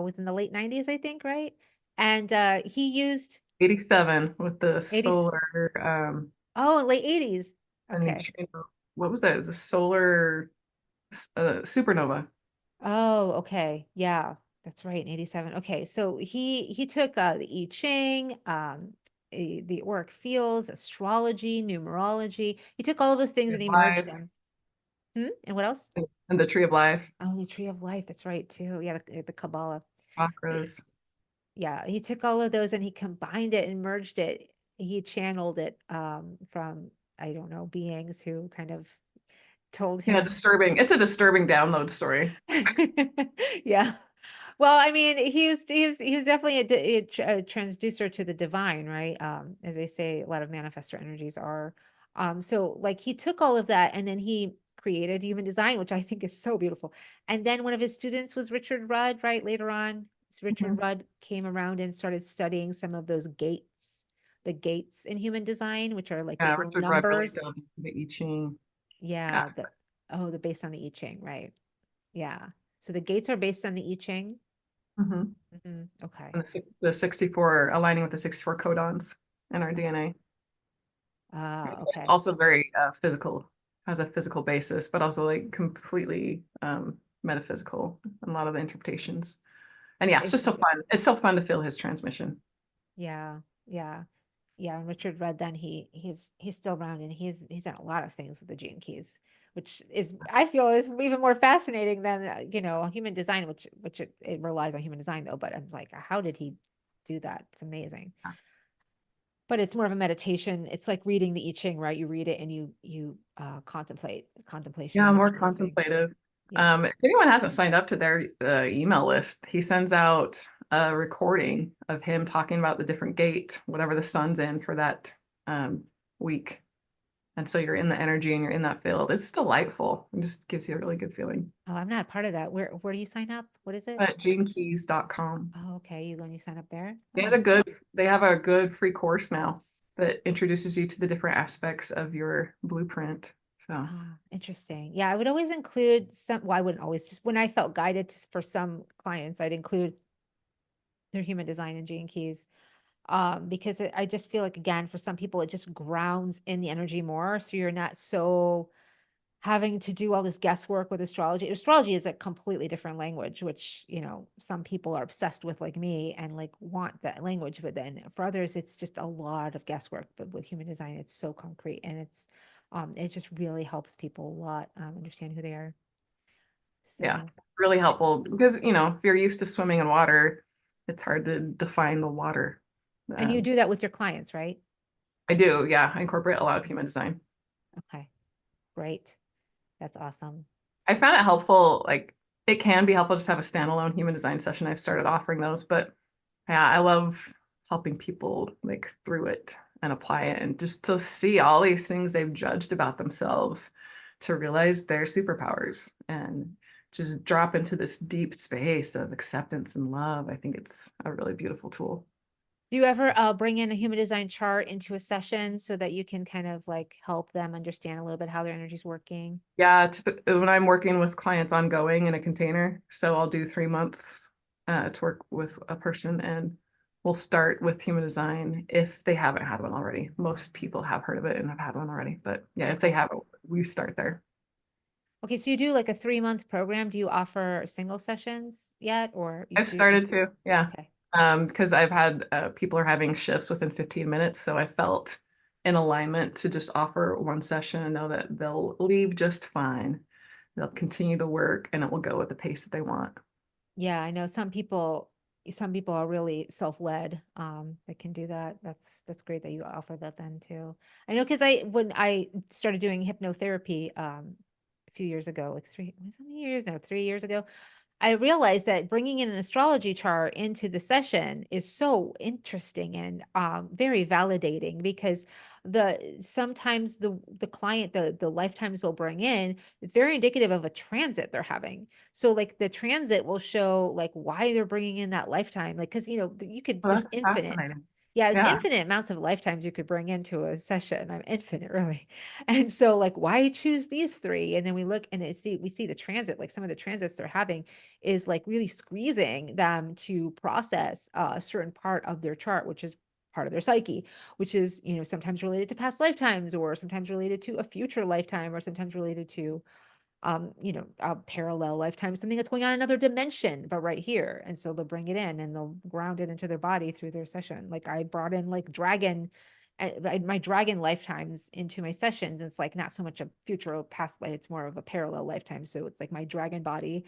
within the late 90s, I think, right? And he used 87 with the 80s. solar Oh, late 80s. and Okay. what was that? It was a solar supernova. Oh, okay. Yeah, that's right. In 87. Okay. So he took the I Ching, the auric fields, astrology, numerology. He took all of those things Tree and of he merged life them. And what else? and the tree of life, Oh, the tree of life. That's right too. Yeah, the Kabbalah. So chakras. yeah, he took all of those and he combined it and merged it. He channeled it from, I don't know, beings who kind of told Yeah, him. disturbing. It's a disturbing download story. Yeah. Well, I mean, he was definitely a transducer to the divine, right? As they say, a lot of manifestor energies are. So like he took all of that and then he created human design, which I think is so beautiful. And then one of his students was Richard Rudd, right? Later on, so Richard Mhm. Rudd came around and started studying some of those gates, the gates in human design, which are like Yeah, those little Richard Rudd really numbers. delved into the I Ching Yeah, aspect. the based on the I Ching, right? Yeah. So the gates are based on the I Ching. Mhm. Okay. And the 64 aligning with the 64 codons in our DNA. It's Okay. also very physical, has a physical basis, but also like completely metaphysical in a lot of the interpretations. And yeah, it's just so Exactly. fun. It's so fun to feel his transmission. Yeah. Yeah. Yeah. And Richard Rudd, then he's still around and he's done a lot of things with the gene keys, which is I feel is even more fascinating than human design, which it relies on human design though. But I'm like, how did he do that? It's amazing. But it's more of a meditation. It's like reading the I Ching, right? You read it and you contemplate. Contemplation Yeah, is more the biggest thing. contemplative. Yeah. If anyone hasn't signed up to their email list, he sends out a recording of him talking about the different gate, whatever the sun's in for that um, week. And so you're in the energy and you're in that field. It's delightful. It just gives you a really good feeling. Oh, I'm not part of that. Where do you sign up? What is it? At genekeys.com. Oh, okay. You going to sign up there? There's a good, they have a good free course now that introduces you to the different aspects of your blueprint. So Interesting. Yeah, I would always include some, well, I wouldn't always, just when I felt guided for some clients, I'd include their human design and gene keys. Because I just feel like, again, for some people, it just grounds in the energy more. So you're not so having to do all this guesswork with astrology. Astrology is a completely different language, which, some people are obsessed with like me and like want that language. But then for others, it's just a lot of guesswork. But with human design, it's so concrete and it's It just really helps people a lot understand who they are. Yeah, So, really helpful because, if you're used to swimming in water, it's hard to define the water. and you Um, do that with your clients, right? I do, yeah. I incorporate a lot of human design. Okay, great. That's awesome. I found it helpful, like it can be helpful just to have a standalone human design session. I've started offering those, but yeah, I love helping people like through it and apply it and just to see all these things they've judged about themselves to realize their superpowers and just drop into this deep space of acceptance and love. I think it's a really beautiful tool. Do you ever bring in a human design chart into a session so that you can kind of like help them understand a little bit how their energy's working? Yeah, when I'm working with clients ongoing in a container, so I'll do 3 months to work with a person, and we'll start with human design if they haven't had one already. Most people have heard of it and have had one already, but yeah, if they Okay. haven't, we start there. Okay, so you do like a 3-month program. Do you offer single sessions yet, or you I've do? started to, yeah, Okay. because I've had people are having shifts within 15 minutes, so I felt in alignment to just offer one session and know that they'll leave just fine. They'll continue to work, and it will go at the pace that they want. Yeah, I know some people are really self-led that can do that. That's great that you offer that then too. I know because I when I started doing hypnotherapy a few years ago, like how many years now? 3 years ago. I realized that bringing in an astrology chart into the session is so interesting and very validating because the sometimes the client the lifetimes they'll bring in is very indicative of a transit they're having. So like the transit will show like why they're bringing in that lifetime, like because you could Well, there's that's infinite. fascinating. Yeah, there's Yeah. infinite amounts of lifetimes you could bring into a session. I'm infinite, really. And so, like, why choose these three? And then we look and we see the transit, like some of the transits they're having is like really squeezing them to process a certain part of their chart, which is part of their psyche, which is, sometimes related to past lifetimes or sometimes related to a future lifetime or sometimes related to a parallel lifetime, something that's going on in another dimension, but right here. And so they'll bring it in and they'll ground it into their body through their session. Like I brought in like my dragon lifetimes into my sessions. It's like not so much a future or past life, it's more of a parallel lifetime. So it's like my dragon body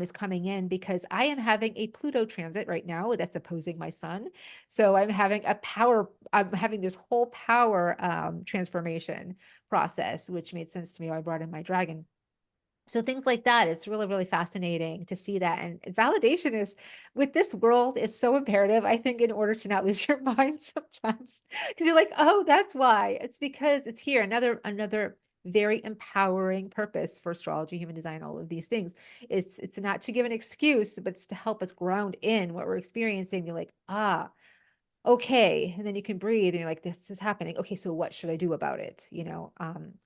is coming in because I am having a Pluto transit right now that's opposing my sun. So I'm having this whole power transformation process, which made sense to me. I brought in my dragon, so things like that, it's really, really fascinating to see that. And validation is with this world is so imperative, I think, in order to not lose your mind sometimes. Because you're like, oh, that's why. It's because it's here. Another very empowering purpose for astrology, human design, all of these things. It's not to give an excuse, but it's to help us ground in what we're experiencing. You're like, okay, and then you can breathe and you're like, this is happening, okay, so what should I do about it,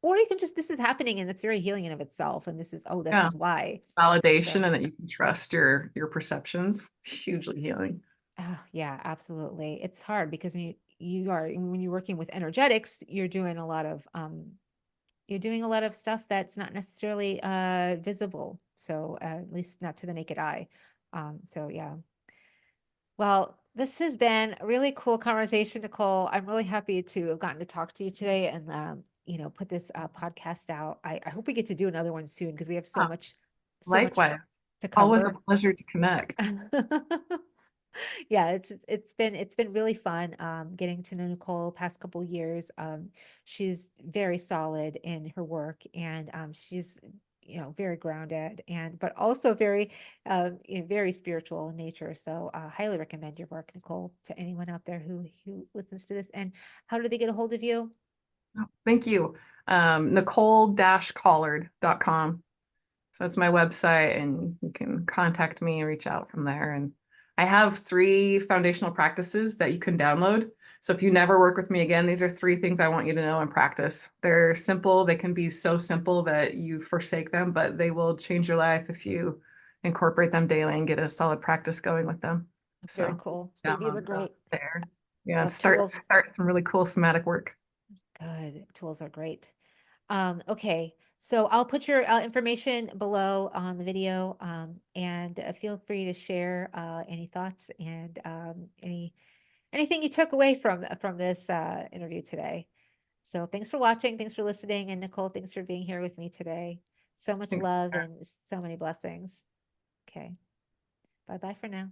or you can just, this is happening and it's very healing in of itself, and this Yeah. is why. Validation So and that you can trust your perceptions, hugely healing. oh yeah, absolutely, it's hard because you are when you're working with energetics, you're doing a lot of stuff that's not necessarily visible, so at least not to the naked eye. So yeah. Well, this has been a really cool conversation, Nicole. I'm really happy to have gotten to talk to you today and, put this podcast out. I hope we get to do another one soon because we have Ah, so much likewise. to Always a cover. pleasure to connect. Yeah, it's been really fun getting to know Nicole past couple years. She's very solid in her work and she's very grounded and but also very very spiritual in nature. So highly recommend your work, Nicole, to anyone out there who listens to this. And how do they get a hold of you? Oh, thank you. Nicole-collard.com. So that's my website, and you can contact me and reach out from there. And I have 3 foundational practices that you can download. So if you never work with me again, these are 3 things I want you to know and practice. They're simple. They can be so simple that you forsake them, but they will change your life if you incorporate them daily and get a solid practice going with them. Very So cool. These are download great. those there. Yeah, Love start tools. start some really cool somatic work. Good. Tools are great. Okay, so I'll put your information below on the video, and feel free to share any thoughts and anything you took away from this interview today. So thanks for watching. Thanks for listening. And Nicole, thanks for being here with me today. So much Thanks. love and so many blessings. Okay. Bye bye for now.